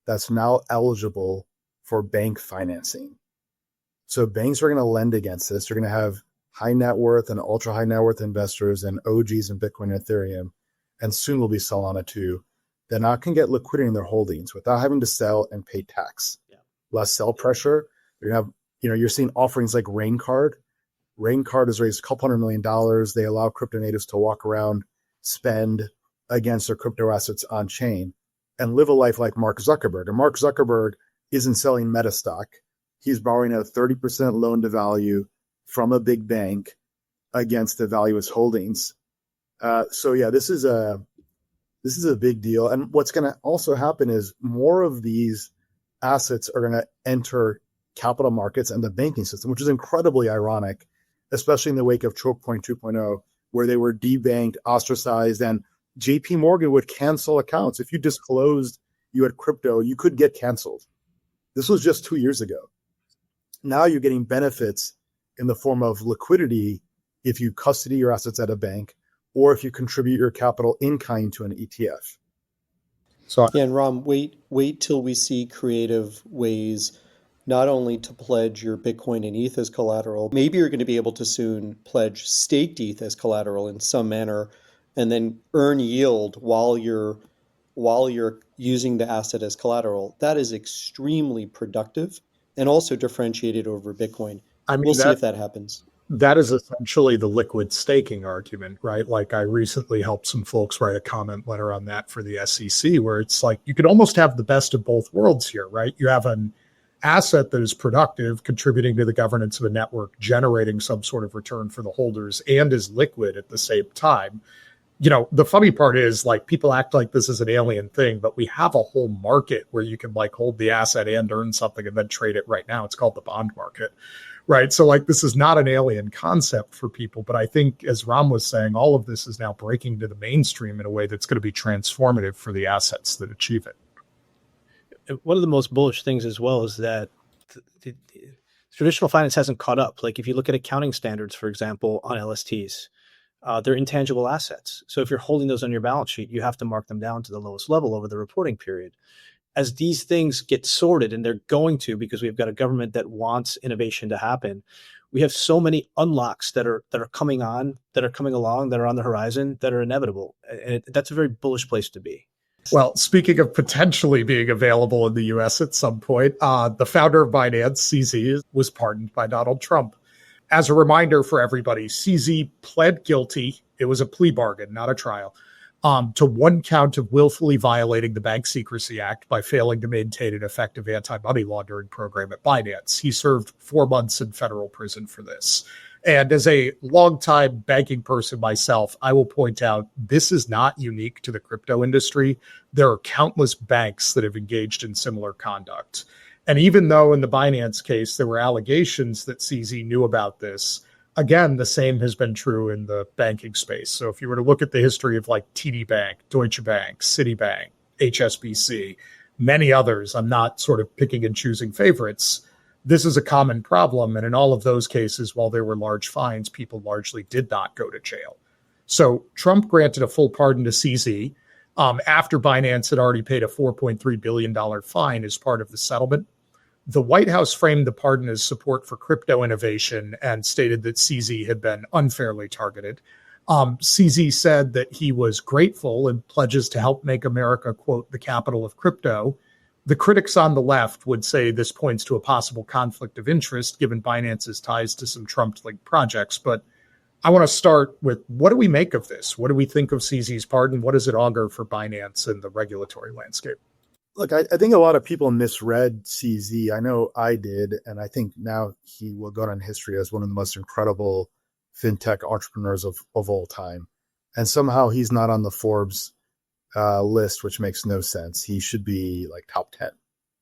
Speaker 4: that's now eligible for bank financing. So banks are going to lend against this. They're going to have high net worth and ultra high net worth investors and OGs in Bitcoin and Ethereum, and soon will be Solana too. That now can get liquidity in their holdings without having to sell and pay tax. Yeah. Less sell pressure. You're going to have, you're seeing offerings like Raincard. Raincard has raised a couple $100 million. They allow crypto natives to walk around, spend against their crypto assets on chain, and live a life like Mark Zuckerberg. And Mark Zuckerberg isn't selling meta stock. He's borrowing a 30% loan to value from a big bank against the value of his holdings. So yeah, this is a big deal. And what's going to also happen is more of these assets are going to enter capital markets and the banking system, which is incredibly ironic, especially in the wake of Choke Point 2.0, where they were debanked, ostracized, and JPMorgan would cancel accounts. If you disclosed you had crypto, you could get canceled. This was just 2 years ago. Now you're getting benefits in the form of liquidity if you custody your assets at a bank or if you contribute your capital in kind to an ETF.
Speaker 1: So yeah, and Ram, wait till we see creative ways not only to pledge your Bitcoin and ETH as collateral, maybe you're going to be able to soon pledge staked ETH as collateral in some manner and then earn yield while you're using the asset as collateral. That is extremely productive and also differentiated over Bitcoin. We'll see if that happens.
Speaker 2: That is essentially the liquid staking argument, right? Like I recently helped some folks write a comment letter on that for the SEC, where it's like you could almost have the best of both worlds here, right? You have an asset that is productive, contributing to the governance of a network, generating some sort of return for the holders, and is liquid at the same time. The funny part is like people act like this is an alien thing, but we have a whole market where you can like hold the asset and earn something and then trade it right now. It's called the bond market, right? So like this is not an alien concept for people, but I think as Ram was saying, all of this is now breaking to the mainstream in a way that's going to be transformative for the assets that achieve it.
Speaker 5: One of the most bullish things as well is that the traditional finance hasn't caught up. Like if you look at accounting standards, for example, on LSTs, they're intangible assets. So if you're holding those on your balance sheet, you have to mark them down to the lowest level over the reporting period. As these things get sorted, and they're going to, because we've got a government that wants innovation to happen, we have so many unlocks that are coming along, that are on the horizon, that are inevitable. And that's a very bullish place to be.
Speaker 2: Well, speaking of potentially being available in the U.S. at some point, the founder of Binance, CZ, was pardoned by Donald Trump. As a reminder for everybody, CZ pled guilty. It was a plea bargain, not a trial, to one count of willfully violating the Bank Secrecy Act by failing to maintain an effective anti-money laundering program at Binance. He served 4 months in federal prison for this. And as a longtime banking person myself, I will point out this is not unique to the crypto industry. There are countless banks that have engaged in similar conduct. And even though in the Binance case, there were allegations that CZ knew about this, again, the same has been true in the banking space. So if you were to look at the history of like TD Bank, Deutsche Bank, Citibank, HSBC, many others, I'm not sort of picking and choosing favorites. This is a common problem. And in all of those cases, while there were large fines, people largely did not go to jail. So Trump granted a full pardon to CZ after Binance had already paid a $4.3 billion fine as part of the settlement. The White House framed the pardon as support for crypto innovation and stated that CZ had been unfairly targeted. CZ said that he was grateful and pledges to help make America, quote, the capital of crypto. The critics on the left would say this points to a possible conflict of interest given Binance's ties to some Trump-linked projects. But I want to start with, what do we make of this? What do we think of CZ's pardon? What does it augur for Binance and the regulatory landscape?
Speaker 4: Look, I think a lot of people misread CZ. I know I did, and I think now he will go down in history as one of the most incredible fintech entrepreneurs of all time. And somehow he's not on the Forbes list, which makes no sense. He should be like top 10.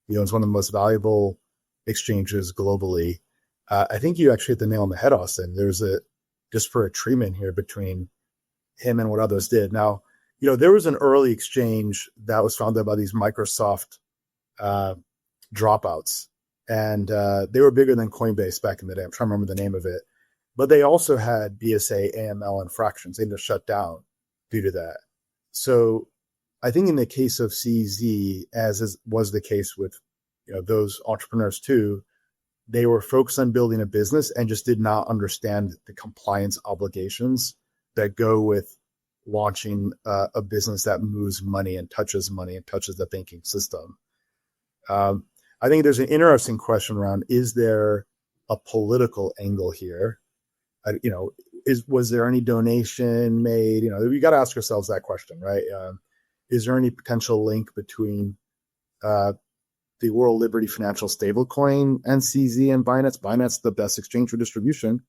Speaker 4: He owns one of the most valuable exchanges globally. I think you actually hit the nail on the head, Austin. There's a disparate treatment here between him and what others did. Now, there was an early exchange that was founded by these Microsoft dropouts, and they were bigger than Coinbase back in the day. I'm trying to remember the name of it. But they also had BSA, AML infractions. They just shut down due to that. So I think in the case of CZ, was the case with those entrepreneurs too, they were focused on building a business and just did not understand the compliance obligations that go with launching a business that moves money and touches the banking system. I think there's an interesting question around, is there a political angle here? Was there any donation made? We got to ask ourselves that question, right? Is there any potential link between the World Liberty Financial stablecoin and CZ and Binance? Binance is the best exchange for distribution,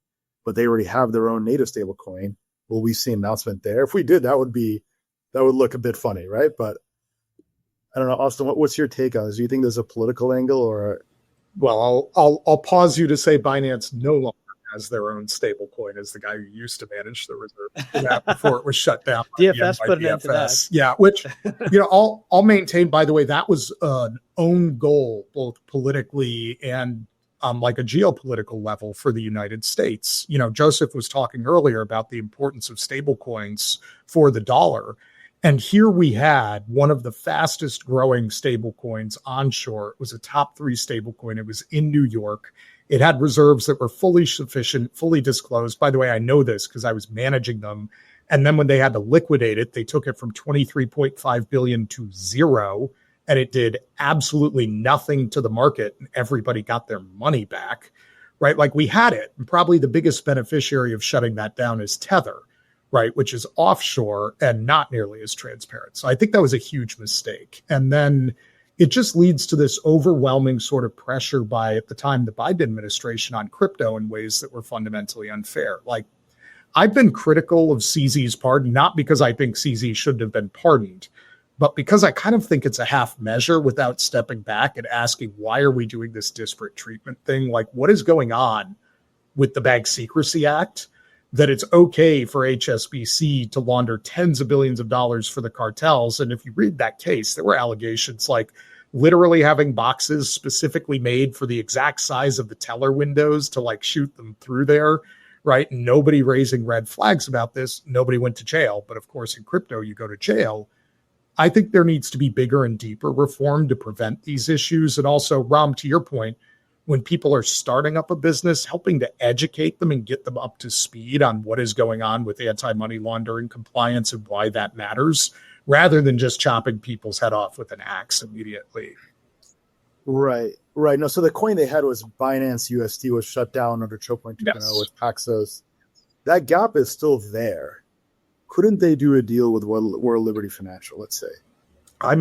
Speaker 4: but they already have their own native stablecoin. Will we see an announcement there? If we did, that would look a bit funny, right? But I don't know, Austin, what's your take on this? Do you think there's a political angle or?
Speaker 2: Well, I'll pause you to say Binance no longer has their own stablecoin as the guy who used to manage the reserve for that before it was shut down.
Speaker 5: DFS put an end to that.
Speaker 2: Yeah, which, I'll maintain, by the way, that was an own goal, both politically and like a geopolitical level for the United States. Joseph was talking earlier about the importance of stablecoins for the dollar. And here we had one of the fastest growing stablecoins onshore. It was a top 3 stablecoin. It was in New York. It had reserves that were fully sufficient, fully disclosed. By the way, I know this because I was managing them. And then when they had to liquidate it, they took it from 23.5 billion to 0. And it did absolutely nothing to the market. And everybody got their money back, right? Like, we had it. And probably the biggest beneficiary of shutting that down is Tether, right? Which is offshore and not nearly as transparent. So I think that was a huge mistake. And then it just leads to this overwhelming sort of pressure by, at the time, the Biden administration on crypto in ways that were fundamentally unfair. Like, I've been critical of CZ's pardon, not because I think CZ shouldn't have been pardoned, but because I kind of think it's a half measure without stepping back and asking, why are we doing this disparate treatment thing? Like, what is going on with the Bank Secrecy Act that it's okay for HSBC to launder tens of billions of dollars for the cartels? And if you read that case, there were allegations like literally having boxes specifically made for the exact size of the teller windows to like shoot them through there, right? Nobody raising red flags about this. Nobody went to jail. But of course, in crypto, you go to jail. I think there needs to be bigger and deeper reform to prevent these issues. And also, Ram, to your point, when people are starting up a business, helping to educate them and get them up to speed on what is going on with anti-money laundering compliance and why that matters, rather than just chopping people's head off with an axe immediately.
Speaker 4: Right. No, so the coin they had was Binance USD was shut down under Choke Point 2.0 with Paxos. That gap is still there. Couldn't they do a deal with World Liberty Financial, let's say?
Speaker 2: I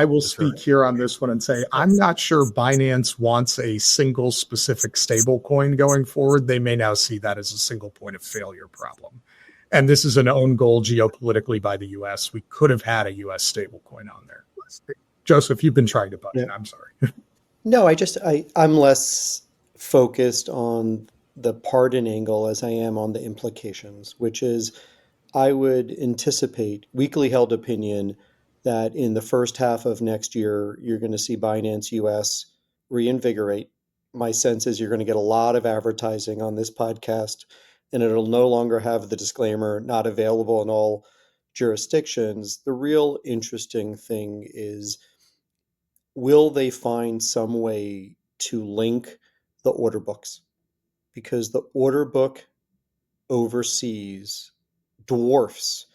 Speaker 2: will
Speaker 4: That's
Speaker 2: speak
Speaker 4: right.
Speaker 2: here on this one and say I'm not sure Binance wants a single specific stable coin going forward. They may now see that as a single point of failure problem. And this is an own goal geopolitically by the US. We could have had a US stable coin on there. Joseph, you've been trying to butt in. I'm sorry.
Speaker 1: No, I'm less focused on the pardon angle as I am on the implications, which is I would anticipate weakly held opinion that in the first half of next year, you're going to see Binance US reinvigorate. My sense is you're going to get a lot of advertising on this podcast, and it'll no longer have the disclaimer not available in all jurisdictions. The real interesting thing is, will they find some way to link the order books? Because the order book overseas dwarfs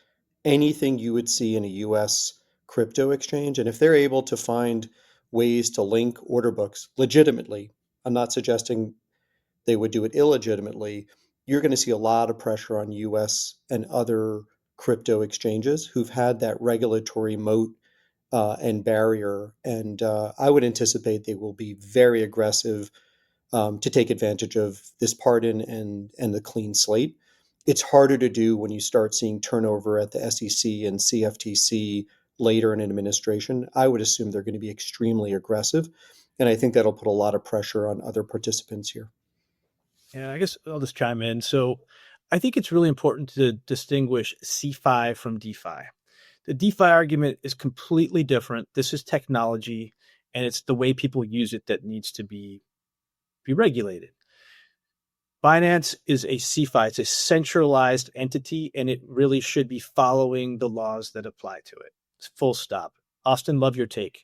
Speaker 1: anything you would see in a US crypto exchange. And if they're able to find ways to link order books legitimately, I'm not suggesting they would do it illegitimately, you're going to see a lot of pressure on US and other crypto exchanges who've had that regulatory moat and barrier. And I would anticipate they will be very aggressive to take advantage of this pardon and the clean slate. It's harder to do when you start seeing turnover at the SEC and CFTC later in an administration. I would assume they're going to be extremely aggressive. And I think that'll put a lot of pressure on other participants here.
Speaker 5: Yeah, I guess I'll just chime in. So I think it's really important to distinguish CeFi from DeFi. The DeFi argument is completely different. This is technology, and it's the way people use it that needs to be regulated. Binance is a CeFi. It's a centralized entity, and it really should be following the laws that apply to it. Full stop. Austin, love your take.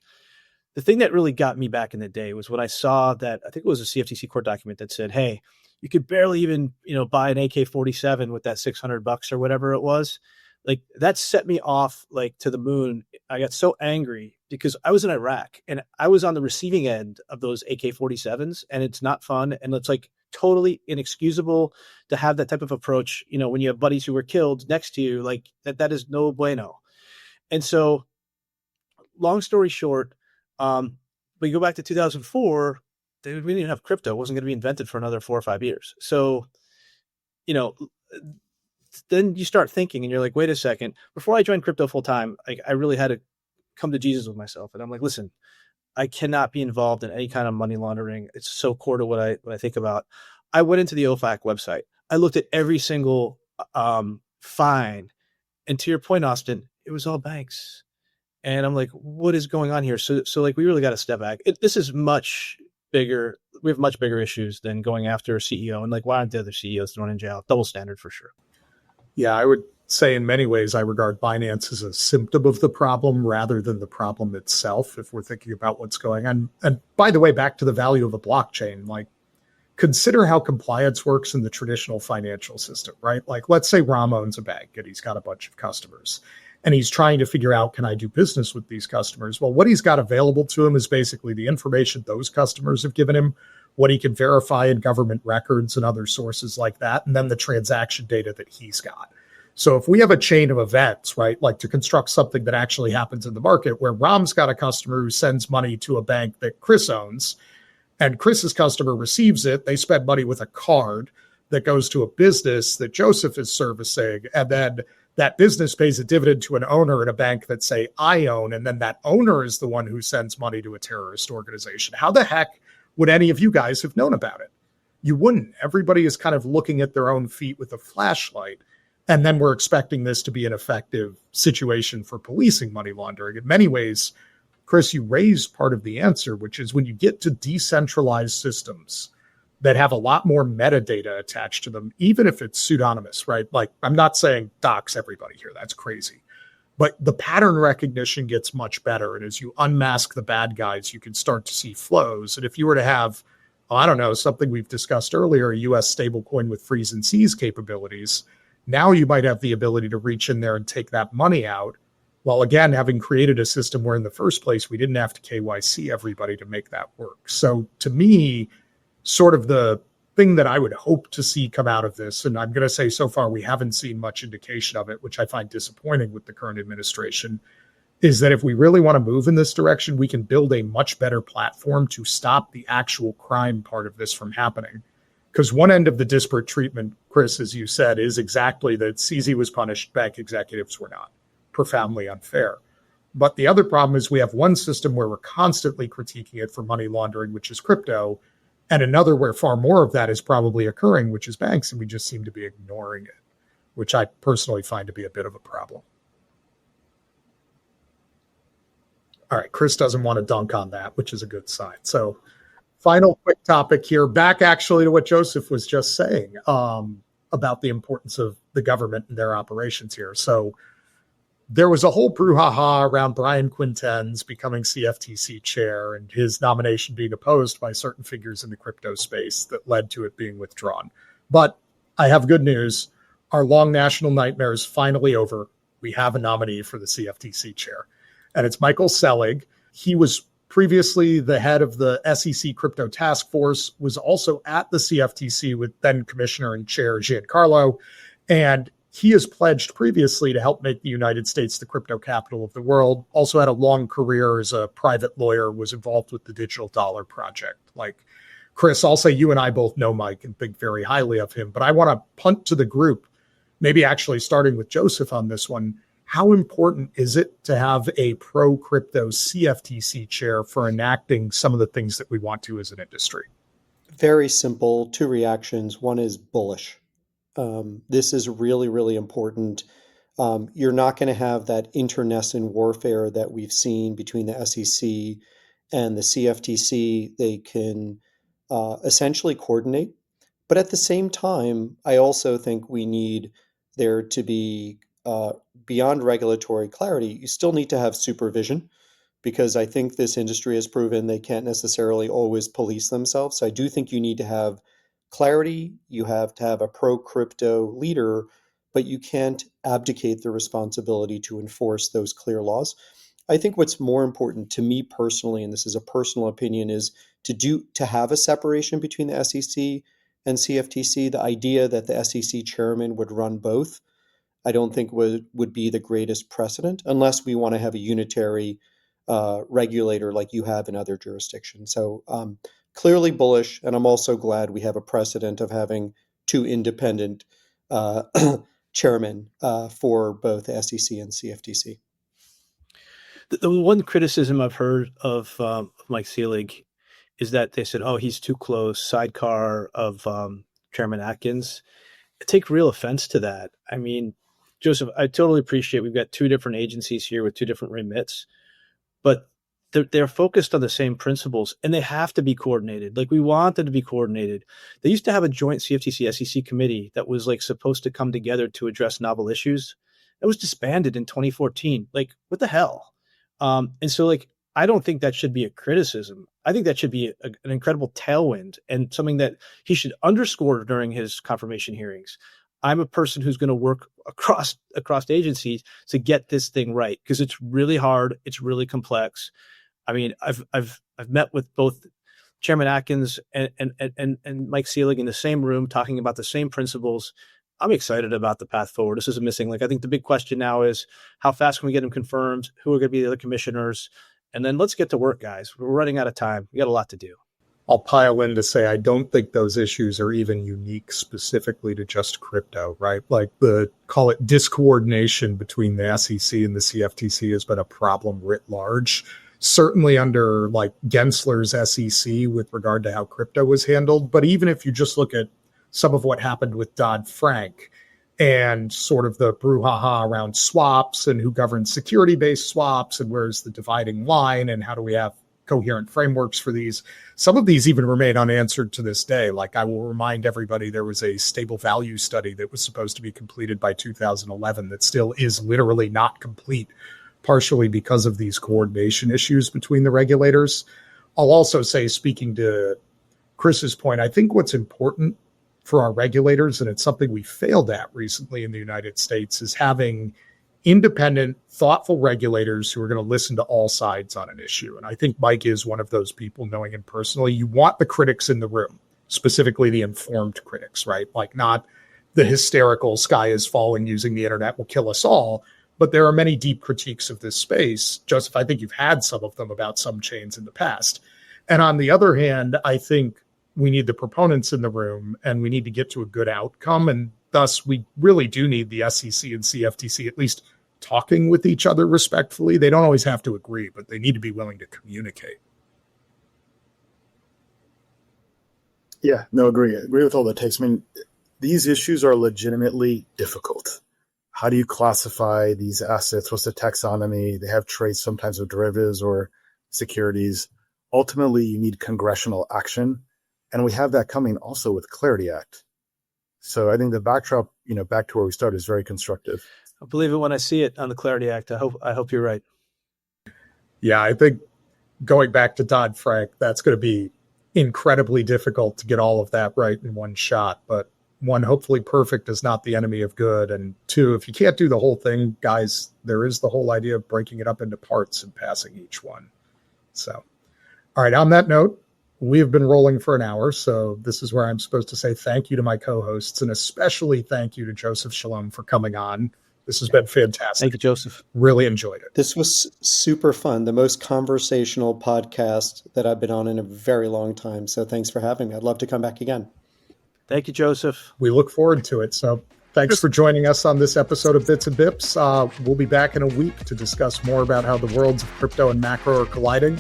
Speaker 5: The thing that really got me back in the day was when I saw that, I think it was a CFTC court document that said, hey, you could barely even, buy an AK-47 with that $600 or whatever it was. Like, that set me off like to the moon. I got so angry because I was in Iraq and I was on the receiving end of those AK-47s, and it's not fun. And it's like totally inexcusable to have that type of approach. When you have buddies who were killed next to you, like that is no bueno. And so, long story short, we go back to 2004, we didn't even have crypto. It wasn't going to be invented for another 4 or 5 years. So, then you start thinking and you're like, wait a second, before I joined crypto full time, I really had to come to Jesus with myself. And I'm like, listen, I cannot be involved in any kind of money laundering. It's so core to what I think about. I went into the OFAC website. I looked at every single fine. And to your point, Austin, it was all banks. And I'm like, what is going on here? So like, we really got to step back. This is much bigger. We have much bigger issues than going after a CEO. And like, why aren't the other CEOs thrown in jail? Double standard for sure.
Speaker 2: Yeah, I would say in many ways, I regard Binance as a symptom of the problem rather than the problem itself, if we're thinking about what's going on. And by the way, back to the value of a blockchain, like, consider how compliance works in the traditional financial system, right? Like, let's say Ram owns a bank and he's got a bunch of customers and he's trying to figure out, can I do business with these customers? Well, what he's got available to him is basically the information those customers have given him, what he can verify in government records and other sources like that, and then the transaction data that he's got. So if we have a chain of events, right, like to construct something that actually happens in the market where Ram's got a customer who sends money to a bank that Chris owns, and Chris's customer receives it, they spend money with a card that goes to a business that Joseph is servicing, and then that business pays a dividend to an owner in a bank that, say, I own, and then that owner is the one who sends money to a terrorist organization. How the heck would any of you guys have known about it? You wouldn't. Everybody is kind of looking at their own feet with a flashlight. And then we're expecting this to be an effective situation for policing money laundering. In many ways, Chris, you raised part of the answer, which is when you get to decentralized systems that have a lot more metadata attached to them, even if it's pseudonymous, right? Like, I'm not saying dox everybody here. That's crazy. But the pattern recognition gets much better. And as you unmask the bad guys, you can start to see flows. And if you were to have, I don't know, something we've discussed earlier, a US stablecoin with freeze and seize capabilities, now you might have the ability to reach in there and take that money out. Well, again, having created a system where in the first place, we didn't have to KYC everybody to make that work. So to me, sort of the thing that I would hope to see come out of this, and I'm going to say so far we haven't seen much indication of it, which I find disappointing with the current administration, is that if we really want to move in this direction, we can build a much better platform to stop the actual crime part of this from happening. Because one end of the disparate treatment, Chris, as you said, is exactly that CZ was punished, bank executives were not. Profoundly unfair. But the other problem is we have one system where we're constantly critiquing it for money laundering, which is crypto, and another where far more of that is probably occurring, which is banks, and we just seem to be ignoring it, which I personally find to be a bit of a problem. All right, Chris doesn't want to dunk on that, which is a good sign. So final quick topic here, back actually to what Joseph was just saying about the importance of the government and their operations here. So there was a whole brouhaha around Brian Quinten's becoming CFTC chair and his nomination being opposed by certain figures in the crypto space that led to it being withdrawn. But I have good news. Our long national nightmare is finally over. We have a nominee for the CFTC chair, and it's Michael Selig. He was previously the head of the SEC Crypto Task Force, was also at the CFTC with then Commissioner and Chair Giancarlo, and he has pledged previously to help make the United States the crypto capital of the world. Also had a long career as a private lawyer, was involved with the Digital Dollar Project. Like Chris, I'll say you and I both know Mike and think very highly of him, but I want to punt to the group, maybe actually starting with Joseph on this one. How important is it to have a pro-crypto CFTC chair for enacting some of the things that we want to as an industry?
Speaker 1: Very simple, two reactions. One is bullish. This is really, really important. You're not going to have that internecine warfare that we've seen between the SEC and the CFTC. They can essentially coordinate. But at the same time, I also think we need there to be, beyond regulatory clarity, you still need to have supervision, because I think this industry has proven they can't necessarily always police themselves. So I do think you need to have clarity. You have to have a pro-crypto leader, but you can't abdicate the responsibility to enforce those clear laws. I think what's more important to me personally, and this is a personal opinion, is to have a separation between the SEC and CFTC. The idea that the SEC chairman would run both, I don't think would be the greatest precedent, unless we want to have a unitary regulator like you have in other jurisdictions. So clearly bullish, and I'm also glad we have a precedent of having two independent chairmen for both the SEC and CFTC.
Speaker 5: The one criticism I've heard of Mike Selig is that they said, oh, he's too close, sidecar of Chairman Atkins. I take real offense to that. I mean, Joseph, I totally appreciate we've got two different agencies here with two different remits, but they're focused on the same principles, and they have to be coordinated. Like, we want them to be coordinated. They used to have a joint CFTC SEC committee that was like supposed to come together to address novel issues. It was disbanded in 2014. Like, what the hell? And so, like, I don't think that should be a criticism. I think that should be an incredible tailwind and something that he should underscore during his confirmation hearings. I'm a person who's going to work across agencies to get this thing right, because it's really hard. It's really complex. I mean, I've met with both Chairman Atkins and Mike Selig in the same room, talking about the same principles. I'm excited about the path forward. This is a missing link. I think the big question now is, how fast can we get them confirmed? Who are going to be the other commissioners? And then let's get to work, guys. We're running out of time. We got a lot to do.
Speaker 2: I'll pile in to say I don't think those issues are even unique specifically to just crypto, right? Like, call it discoordination between the SEC and the CFTC has been a problem writ large. Certainly under like Gensler's SEC with regard to how crypto was handled. But even if you just look at some of what happened with Dodd-Frank and sort of the brouhaha around swaps and who governs security-based swaps and where's the dividing line and how do we have coherent frameworks for these. Some of these even remain unanswered to this day. Like, I will remind everybody, there was a stable value study that was supposed to be completed by 2011 that still is literally not complete, partially because of these coordination issues between the regulators. I'll also say, speaking to Chris's point, I think what's important for our regulators, and it's something we failed at recently in the United States, is having independent, thoughtful regulators who are going to listen to all sides on an issue. And I think Mike is one of those people, knowing him personally. You want the critics in the room, specifically the informed critics, right? Like, not the hysterical sky is falling, using the internet will kill us all, But there are many deep critiques of this space. Joseph, I think you've had some of them about some chains in the past. And on the other hand, I think we need the proponents in the room and we need to get to a good outcome. And thus, we really do need the SEC and CFTC at least talking with each other respectfully. They don't always have to agree, but they need to be willing to communicate.
Speaker 4: Yeah, no, agree with all the takes. I mean, these issues are legitimately difficult. How do you classify these assets? What's the taxonomy? They have traits sometimes of derivatives or securities. Ultimately, you need congressional action. And we have that coming also with Clarity Act. So I think the backdrop, back to where we started, is very constructive.
Speaker 5: I'll believe it when I see it on the Clarity Act. I hope you're right.
Speaker 2: Yeah, I think going back to Dodd-Frank, that's going to be incredibly difficult to get all of that right in one shot. But one, hopefully perfect is not the enemy of good. And two, if you can't do the whole thing, guys, there is the whole idea of breaking it up into parts and passing each one. So, all right, on that note, we have been rolling for an hour. So this is where I'm supposed to say thank you to my co-hosts, and especially thank you to Joseph Chalom for coming on. This has been fantastic.
Speaker 5: Thank you, Joseph.
Speaker 2: Really enjoyed it.
Speaker 1: This was super fun. The most conversational podcast that I've been on in a very long time. So thanks for having me. I'd love to come back again.
Speaker 5: Thank you, Joseph.
Speaker 2: We look forward to it. So thanks for joining us on this episode of Bits and Bips. We'll be back in a week to discuss more about how the worlds of crypto and macro are colliding.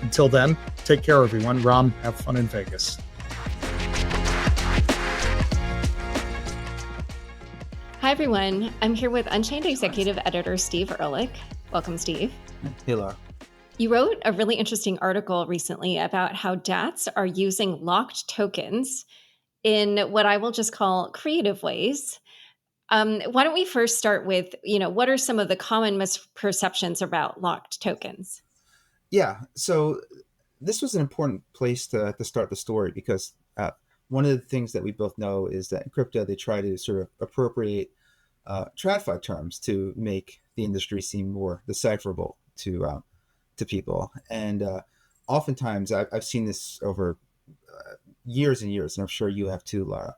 Speaker 2: Until then, take care, everyone. Ram, have fun in Vegas.
Speaker 3: Hi, everyone. I'm here with Unchained Executive Editor Steve Ehrlich. Welcome, Steve.
Speaker 6: Hey, Laura.
Speaker 3: You wrote a really interesting article recently about how DATs are using locked tokens in what I will just call creative ways. Why don't we first start with, what are some of the common misperceptions about locked tokens?
Speaker 6: Yeah, so this was an important place to start the story because one of the things that we both know is that in crypto, they try to sort of appropriate TradFi terms to make the industry seem more decipherable to people. And oftentimes, I've seen this over years and years, and I'm sure you have too, Laura.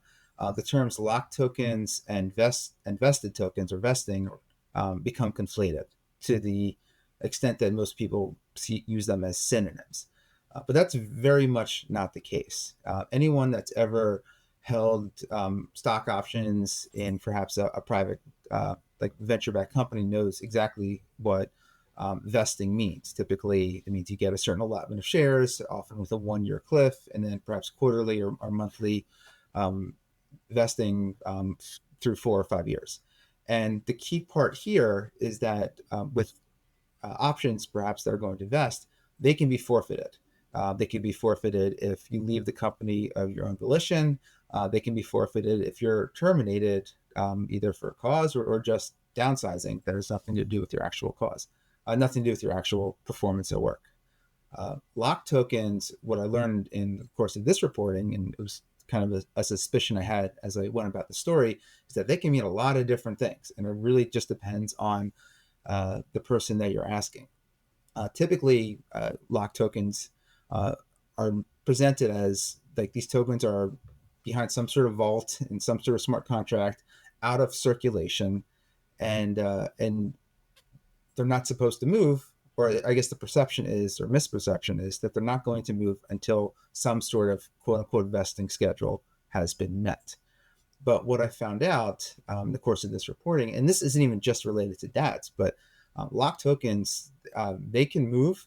Speaker 6: The terms locked tokens and vested tokens or vesting become conflated to the extent that most people use them as synonyms. But that's very much not the case. Anyone that's ever held stock options in perhaps a private like venture-backed company knows exactly what vesting means. Typically, it means you get a certain allotment of shares, often with a 1-year cliff, and then perhaps quarterly or monthly vesting through 4 or 5 years. And the key part here is that with options perhaps that are going to vest, they can be forfeited. They can be forfeited if you leave the company of your own volition. They can be forfeited if you're terminated, either for a cause or just downsizing that has nothing to do with your actual cause, nothing to do with your actual performance at work. Locked tokens, what I learned in the course of this reporting, and it was kind of a suspicion I had as I went about the story, is that they can mean a lot of different things. And it really just depends on the person that you're asking. Typically, locked tokens are presented as like these tokens are behind some sort of vault in some sort of smart contract, out of circulation, and they're not supposed to move. Or I guess the perception is, or misperception is, that they're not going to move until some sort of quote unquote vesting schedule has been met. But what I found out in the course of this reporting, and this isn't even just related to DATs, but locked tokens, they can move.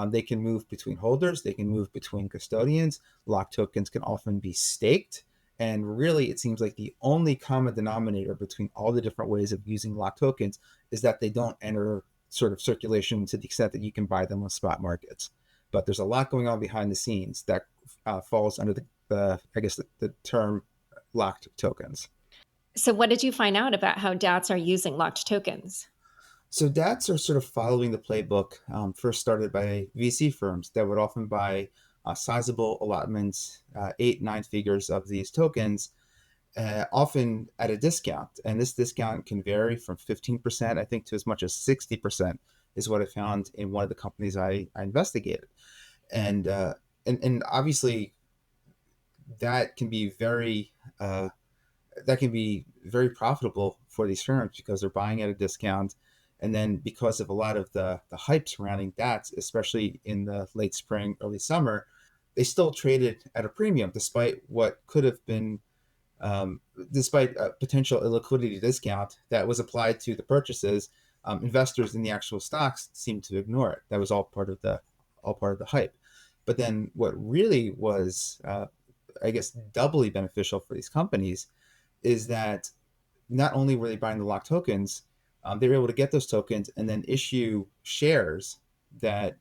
Speaker 6: They can move between holders. They can move between custodians. Locked tokens can often be staked. And really, it seems like the only common denominator between all the different ways of using locked tokens is that they don't enter sort of circulation to the extent that you can buy them on spot markets. But there's a lot going on behind the scenes that falls under the term locked tokens.
Speaker 3: So what did you find out about how DATs are using locked tokens?
Speaker 6: So DATs are sort of following the playbook first started by VC firms that would often buy sizable allotments, 8-9 figures of these tokens, often at a discount. And this discount can vary from 15%, I think, to as much as 60% is what I found in one of the companies I investigated. And obviously that can be very profitable for these firms because they're buying at a discount. And then because of a lot of the hype surrounding that, especially in the late spring, early summer, they still traded at a premium despite what could have been, despite a potential illiquidity discount that was applied to the purchases. Investors in the actual stocks seemed to ignore it. That was all part of the hype. But then what really was, I guess, doubly beneficial for these companies is that not only were they buying the locked tokens, they were able to get those tokens and then issue shares that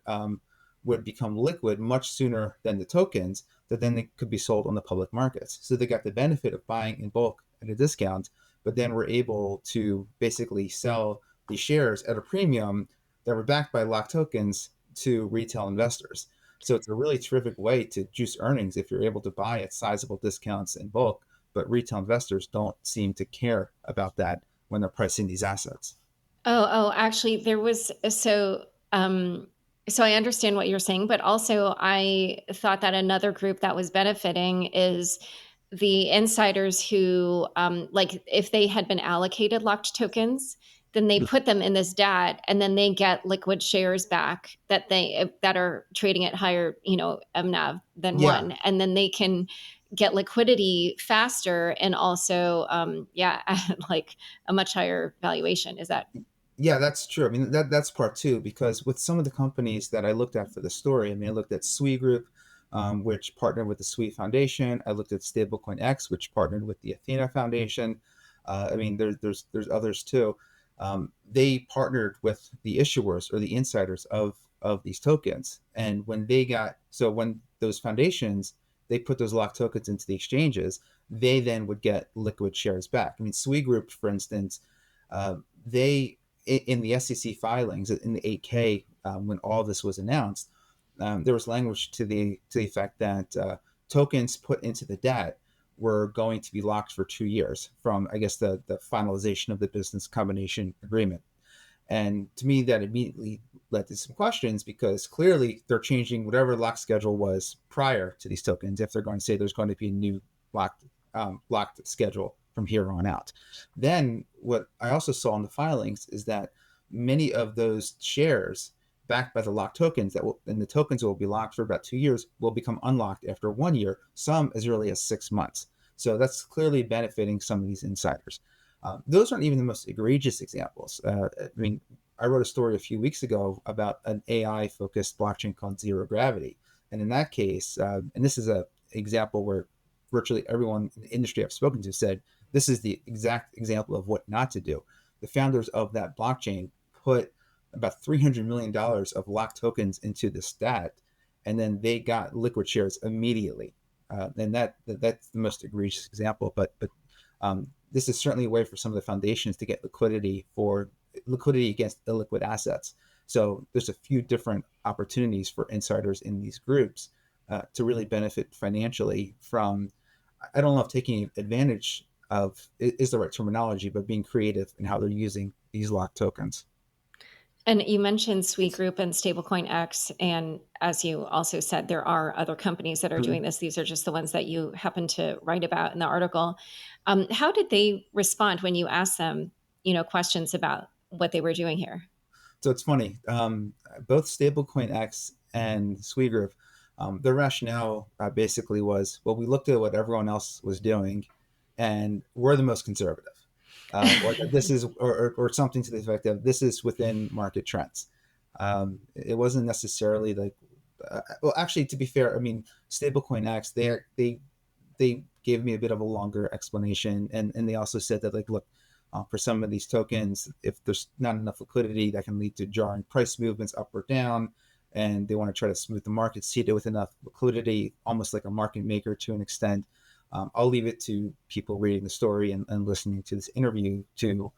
Speaker 6: would become liquid much sooner than the tokens, that then they could be sold on the public markets. So they got the benefit of buying in bulk at a discount, but then were able to basically sell the shares at a premium that were backed by locked tokens to retail investors. So it's a really terrific way to juice earnings if you're able to buy at sizable discounts in bulk, but retail investors don't seem to care about that when they're pricing these assets.
Speaker 3: Actually, there was so I understand what you're saying, but also I thought that another group that was benefiting is the insiders who, like, if they had been allocated locked tokens, then they put them in this DAT, and then they get liquid shares back that are trading at higher, MNAV than one, and then they can get liquidity faster and also, at like a much higher valuation. Is that?
Speaker 6: Yeah, that's true. I mean, that's part two, because with some of the companies that I looked at for the story, I mean, I looked at SWE Group, which partnered with the SWE Foundation. I looked at Stablecoin X, which partnered with the Athena Foundation. I mean, there's others too. They partnered with the issuers or the insiders of these tokens. And when those foundations, they put those locked tokens into the exchanges, they then would get liquid shares back. I mean, SWE Group, for instance, they, in the SEC filings, in the 8K, when all this was announced, there was language to the effect that tokens put into the DAT were going to be locked for 2 years from, I guess, the finalization of the business combination agreement. And to me, that immediately led to some questions, because clearly they're changing whatever lock schedule was prior to these tokens if they're going to say there's going to be a new locked schedule from here on out. Then what I also saw in the filings is that many of those shares backed by the locked tokens and the tokens will be locked for about 2 years, will become unlocked after 1 year, some as early as 6 months. So that's clearly benefiting some of these insiders. Those aren't even the most egregious examples. I mean, I wrote a story a few weeks ago about an AI-focused blockchain called Zero Gravity. And in that case, and this is an example where virtually everyone in the industry I've spoken to said, this is the exact example of what not to do. The founders of that blockchain put about $300 million of locked tokens into the stat, and then they got liquid shares immediately. And that's the most egregious example. But this is certainly a way for some of the foundations to get liquidity against illiquid assets. So there's a few different opportunities for insiders in these groups to really benefit financially from, I don't know if taking advantage of is the right terminology, but being creative in how they're using these locked tokens.
Speaker 3: And you mentioned SWE Group and Stablecoin X. And as you also said, there are other companies that are doing this. These are just the ones that you happen to write about in the article. How did they respond when you asked them, questions about what they were doing here?
Speaker 6: So it's funny. Both Stablecoin X and SWE Group, their rationale basically was, well, we looked at what everyone else was doing, and we're the most conservative. Or this is, or something to the effect of, this is within market trends. It wasn't necessarily like, well, actually, to be fair, I mean, Stablecoin X, they gave me a bit of a longer explanation, and they also said that, like, look, for some of these tokens, if there's not enough liquidity, that can lead to jarring price movements up or down, and they want to try to smooth the market, seed it with enough liquidity, almost like a market maker to an extent. I'll leave it to people reading the story and listening to this interview to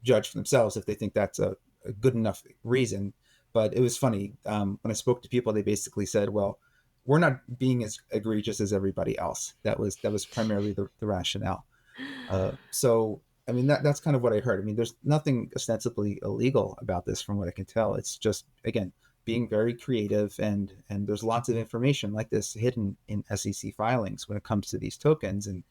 Speaker 6: judge for themselves if they think that's a good enough reason. But it was funny. When I spoke to people, they basically said, well, we're not being as egregious as everybody else. That was primarily the rationale. So, I mean, that's kind of what I heard. I mean, there's nothing ostensibly illegal about this from what I can tell. It's just, again, being very creative, and there's lots of information like this hidden in SEC filings when it comes to these tokens. And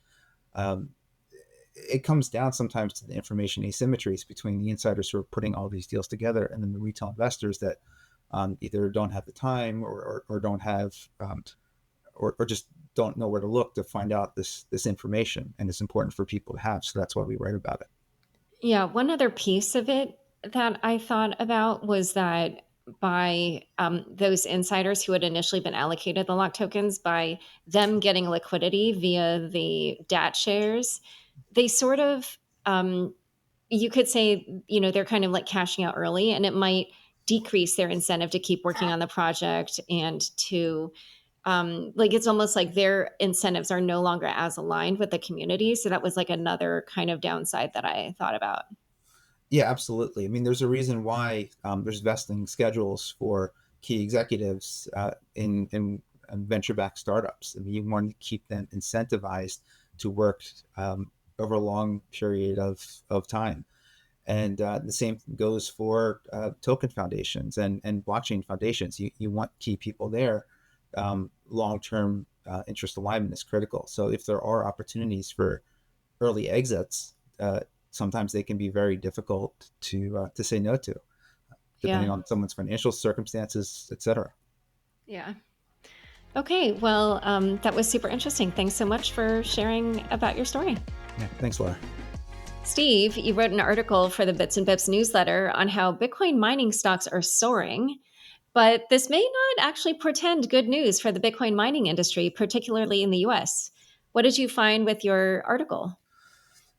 Speaker 6: it comes down sometimes to the information asymmetries between the insiders who are putting all these deals together and then the retail investors that either don't have the time or don't have or just don't know where to look to find out this information, and it's important for people to have. So that's why we write about it.
Speaker 3: Yeah, one other piece of it that I thought about was that by those insiders who had initially been allocated the lock tokens, by them getting liquidity via the DAT shares, they sort of, you could say, they're kind of like cashing out early, and it might decrease their incentive to keep working on the project and to like it's almost like their incentives are no longer as aligned with the community. So that was like another kind of downside that I thought about.
Speaker 6: Yeah, absolutely. I mean, there's a reason why there's vesting schedules for key executives in venture-backed startups. I mean, you want to keep them incentivized to work over a long period of time. And the same goes for token foundations and blockchain foundations. You want key people there. Long-term interest alignment is critical. So if there are opportunities for early exits, sometimes they can be very difficult to say no to, depending on someone's financial circumstances, etc.
Speaker 3: Yeah. Okay. Well, that was super interesting. Thanks so much for sharing about your story.
Speaker 6: Yeah. Thanks, Laura.
Speaker 3: Steve, you wrote an article for the Bits and Bips newsletter on how Bitcoin mining stocks are soaring. But this may not actually portend good news for the Bitcoin mining industry, particularly in the US. What did you find with your article?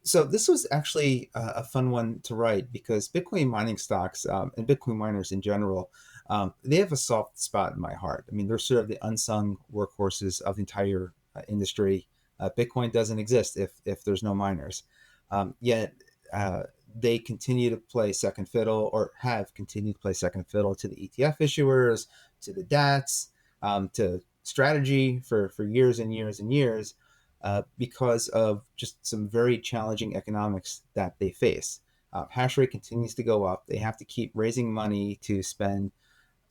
Speaker 6: So this was actually a fun one to write because Bitcoin mining stocks and Bitcoin miners in general, they have a soft spot in my heart. I mean, they're sort of the unsung workhorses of the entire industry. Bitcoin doesn't exist if there's no miners. Yet they continue to play second fiddle, or have continued to play second fiddle, to the ETF issuers, to the DATs, to strategy for years and years and years, because of just some very challenging economics that they face. Hash rate continues to go up. They have to keep raising money to spend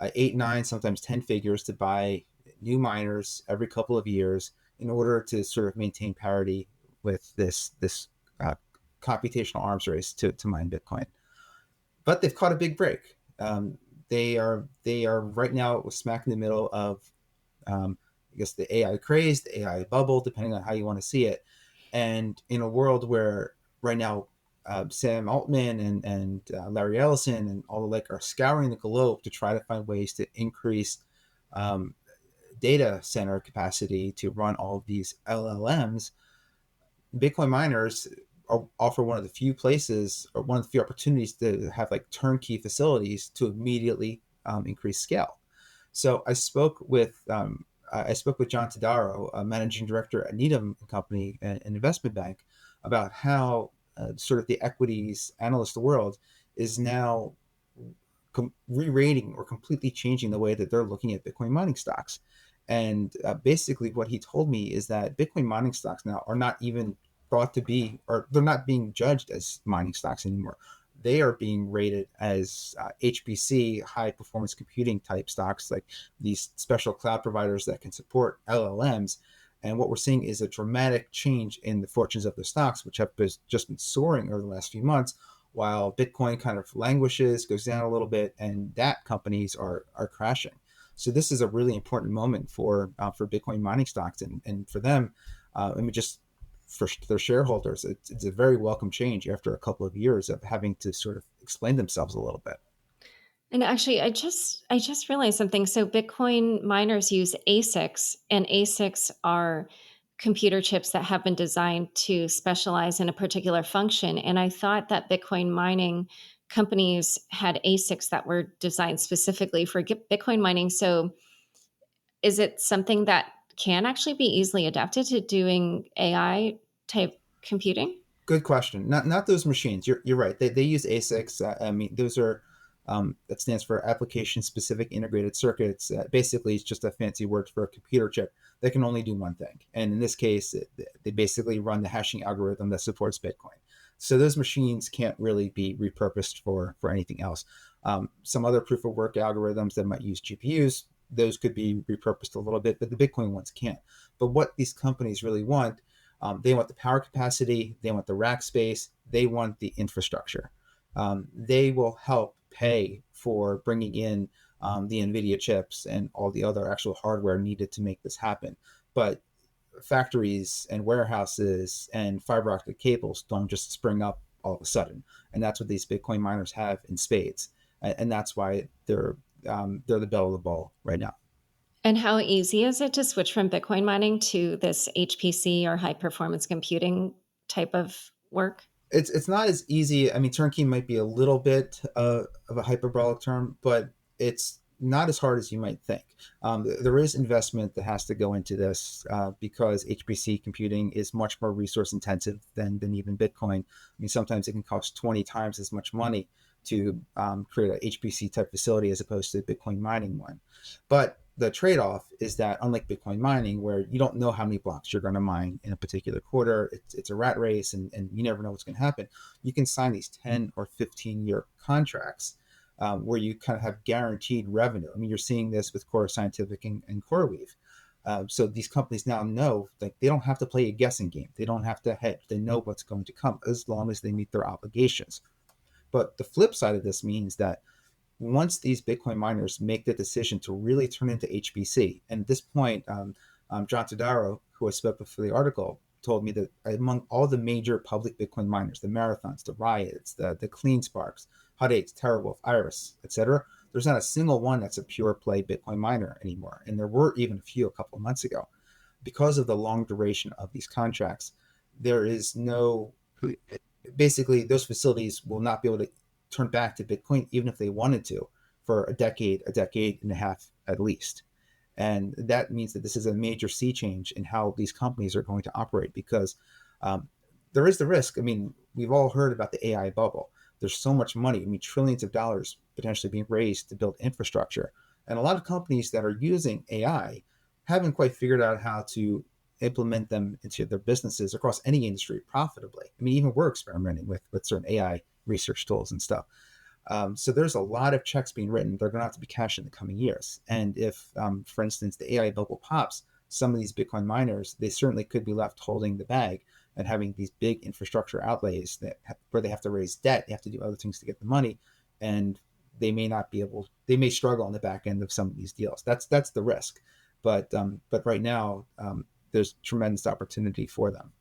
Speaker 6: 8, 9, sometimes 10 figures to buy new miners every couple of years in order to sort of maintain parity with this computational arms race to mine Bitcoin. But they've caught a big break. They are right now smack in the middle of I guess the AI craze, the AI bubble, depending on how you want to see it. And in a world where right now Sam Altman and Larry Ellison and all the like are scouring the globe to try to find ways to increase data center capacity to run all of these LLMs, Bitcoin miners offer one of the few plations, or one of the few opportunities to have like turnkey facilities to immediately increase scale. So I spoke with John Todaro, a managing director at Needham & Company, an investment bank, about how sort of the equities analyst world is now re-rating or completely changing the way that they're looking at Bitcoin mining stocks. And basically what he told me is that Bitcoin mining stocks now are not even thought to be, or they're not being judged as mining stocks anymore. They are being rated as HPC, high performance computing type stocks, like these special cloud providers that can support LLMs. And what we're seeing is a dramatic change in the fortunes of the stocks, which have just been soaring over the last few months, while Bitcoin kind of languishes, goes down a little bit, and that companies are crashing. So this is a really important moment for Bitcoin mining stocks, and for them, for their shareholders, it's a very welcome change after a couple of years of having to sort of explain themselves a little bit.
Speaker 3: And actually, I just realized something. So Bitcoin miners use ASICs, and ASICs are computer chips that have been designed to specialize in a particular function. And I thought that Bitcoin mining companies had ASICs that were designed specifically for Bitcoin mining. So is it something that can actually be easily adapted to doing AI type computing?
Speaker 6: Good question. Not those machines. You're right. They use ASICs. I mean, those are that stands for application specific integrated circuits. Basically, it's just a fancy word for a computer chip that can only do one thing. And in this case, they basically run the hashing algorithm that supports Bitcoin. So those machines can't really be repurposed for anything else. Some other proof of work algorithms that might use GPUs, those could be repurposed a little bit, but the Bitcoin ones can't. But what these companies really want They want the power capacity, they want the rack space, they want the infrastructure. They will help pay for bringing in the NVIDIA chips and all the other actual hardware needed to make this happen. But factories and warehouses and fiber optic cables don't just spring up all of a sudden. And that's what these Bitcoin miners have in spades. And that's why they're the belle of the ball right now.
Speaker 3: And how easy is it to switch from Bitcoin mining to this HPC or high performance computing type of work?
Speaker 6: It's not as easy. I mean, turnkey might be a little bit of a hyperbolic term, but it's not as hard as you might think. There is investment that has to go into this because HPC computing is much more resource intensive than even Bitcoin. I mean, sometimes it can cost 20 times as much money to create a HPC type facility as opposed to Bitcoin mining one. But the trade-off is that unlike Bitcoin mining, where you don't know how many blocks you're going to mine in a particular quarter, it's a rat race and you never know what's going to happen. You can sign these 10 or 15-year contracts where you kind of have guaranteed revenue. I mean, you're seeing this with Core Scientific and CoreWeave. So these companies now know that they don't have to play a guessing game. They don't have to hedge. They know what's going to come as long as they meet their obligations. But the flip side of this means that once these Bitcoin miners make the decision to really turn into HPC, and at this point, John Todaro, who I spoke with for the article, told me that among all the major public Bitcoin miners, the Marathons, the Riots, the CleanSparks, Hut 8, TeraWolf, Iris, etc., there's not a single one that's a pure play Bitcoin miner anymore. And there were even a few a couple of months ago. Because of the long duration of these contracts, there is no, basically those facilities will not be able to turn back to Bitcoin, even if they wanted to, for a decade and a half at least. And that means that this is a major sea change in how these companies are going to operate, because there is the risk. I mean, we've all heard about the AI bubble. There's so much money, I mean, trillions of dollars potentially being raised to build infrastructure. And a lot of companies that are using AI haven't quite figured out how to implement them into their businesses across any industry profitably. I mean, even we're experimenting with certain AI research tools and stuff. So there's a lot of checks being written. They're going to have to be cashed in the coming years. And if, for instance, the AI bubble pops, some of these Bitcoin miners, they certainly could be left holding the bag and having these big infrastructure outlays where they have to raise debt, they have to do other things to get the money, and they may not be able. They may struggle on the back end of some of these deals. That's the risk. But right now, there's tremendous opportunity for them.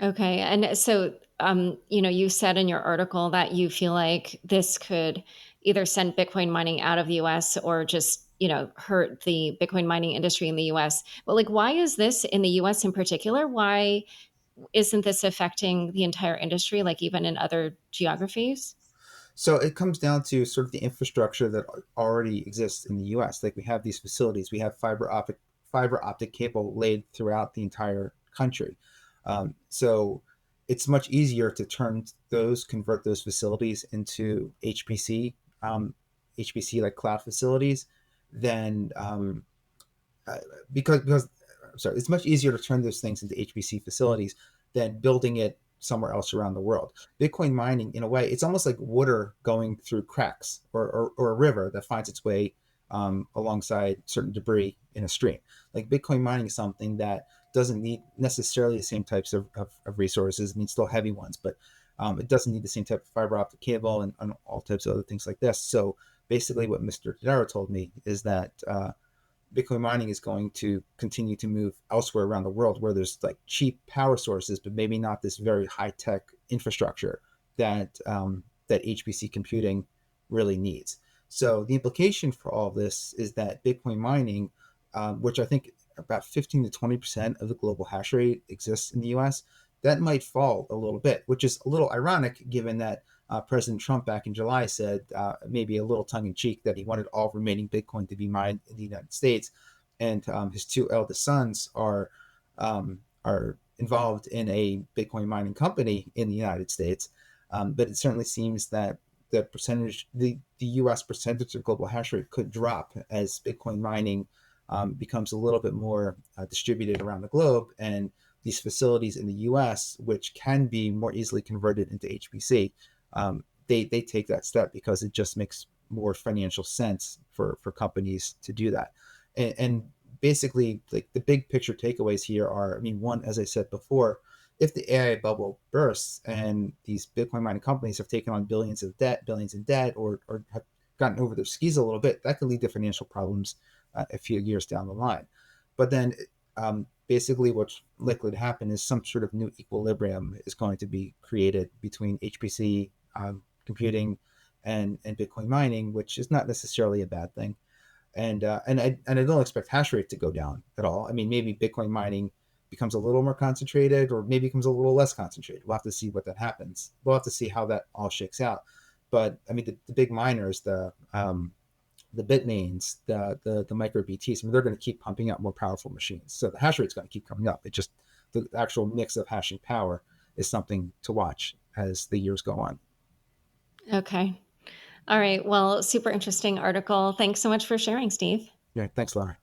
Speaker 3: Okay. And so, you said in your article that you feel like this could either send Bitcoin mining out of the US or just, hurt the Bitcoin mining industry in the US. But why is this in the US in particular? Why isn't this affecting the entire industry, even in other geographies?
Speaker 6: So it comes down to sort of the infrastructure that already exists in the US. Like we have these facilities, we have fiber optic cable laid throughout the entire country. So it's much easier to convert those facilities into HPC like cloud facilities than because it's much easier to turn those things into HPC facilities than building it somewhere else around the world. Bitcoin mining, in a way, it's almost like water going through cracks or a river that finds its way alongside certain debris in a stream. Like Bitcoin mining is something that doesn't need necessarily the same types of resources. I mean, still heavy ones, but it doesn't need the same type of fiber optic cable and all types of other things like this. So basically what Mr. Todaro told me is that Bitcoin mining is going to continue to move elsewhere around the world where there's cheap power sources, but maybe not this very high tech infrastructure that HPC computing really needs. So the implication for all of this is that Bitcoin mining, which I think about 15 to 20% of the global hash rate exists in the US, that might fall a little bit, which is a little ironic given that President Trump back in July said, maybe a little tongue-in-cheek, that he wanted all remaining Bitcoin to be mined in the United States, and his two eldest sons are involved in a Bitcoin mining company in the United States. But it certainly seems that the U.S. percentage of global hash rate could drop as Bitcoin mining becomes a little bit more distributed around the globe, and these facilities in the U.S., which can be more easily converted into HPC, they take that step because it just makes more financial sense for companies to do that. And basically, like the big picture takeaways here are, I mean, one, as I said before, if the AI bubble bursts and these Bitcoin mining companies have taken on billions in debt, or have gotten over their skis a little bit, that could lead to financial problems a few years down the line. But then basically what's likely to happen is some sort of new equilibrium is going to be created between HPC computing and Bitcoin mining, which is not necessarily a bad thing. And I don't expect hash rate to go down at all. I mean, maybe Bitcoin mining becomes a little more concentrated, or maybe becomes a little less concentrated. We'll have to see what that happens. We'll have to see how that all shakes out. But I mean, the big miners, the Bitmains, the micro BTs, I mean, they're going to keep pumping out more powerful machines. So the hash rate's going to keep coming up. It just, the actual mix of hashing power is something to watch as the years go on.
Speaker 3: Okay. All right. Well, super interesting article. Thanks so much for sharing, Steve.
Speaker 6: Yeah. Thanks, Laura.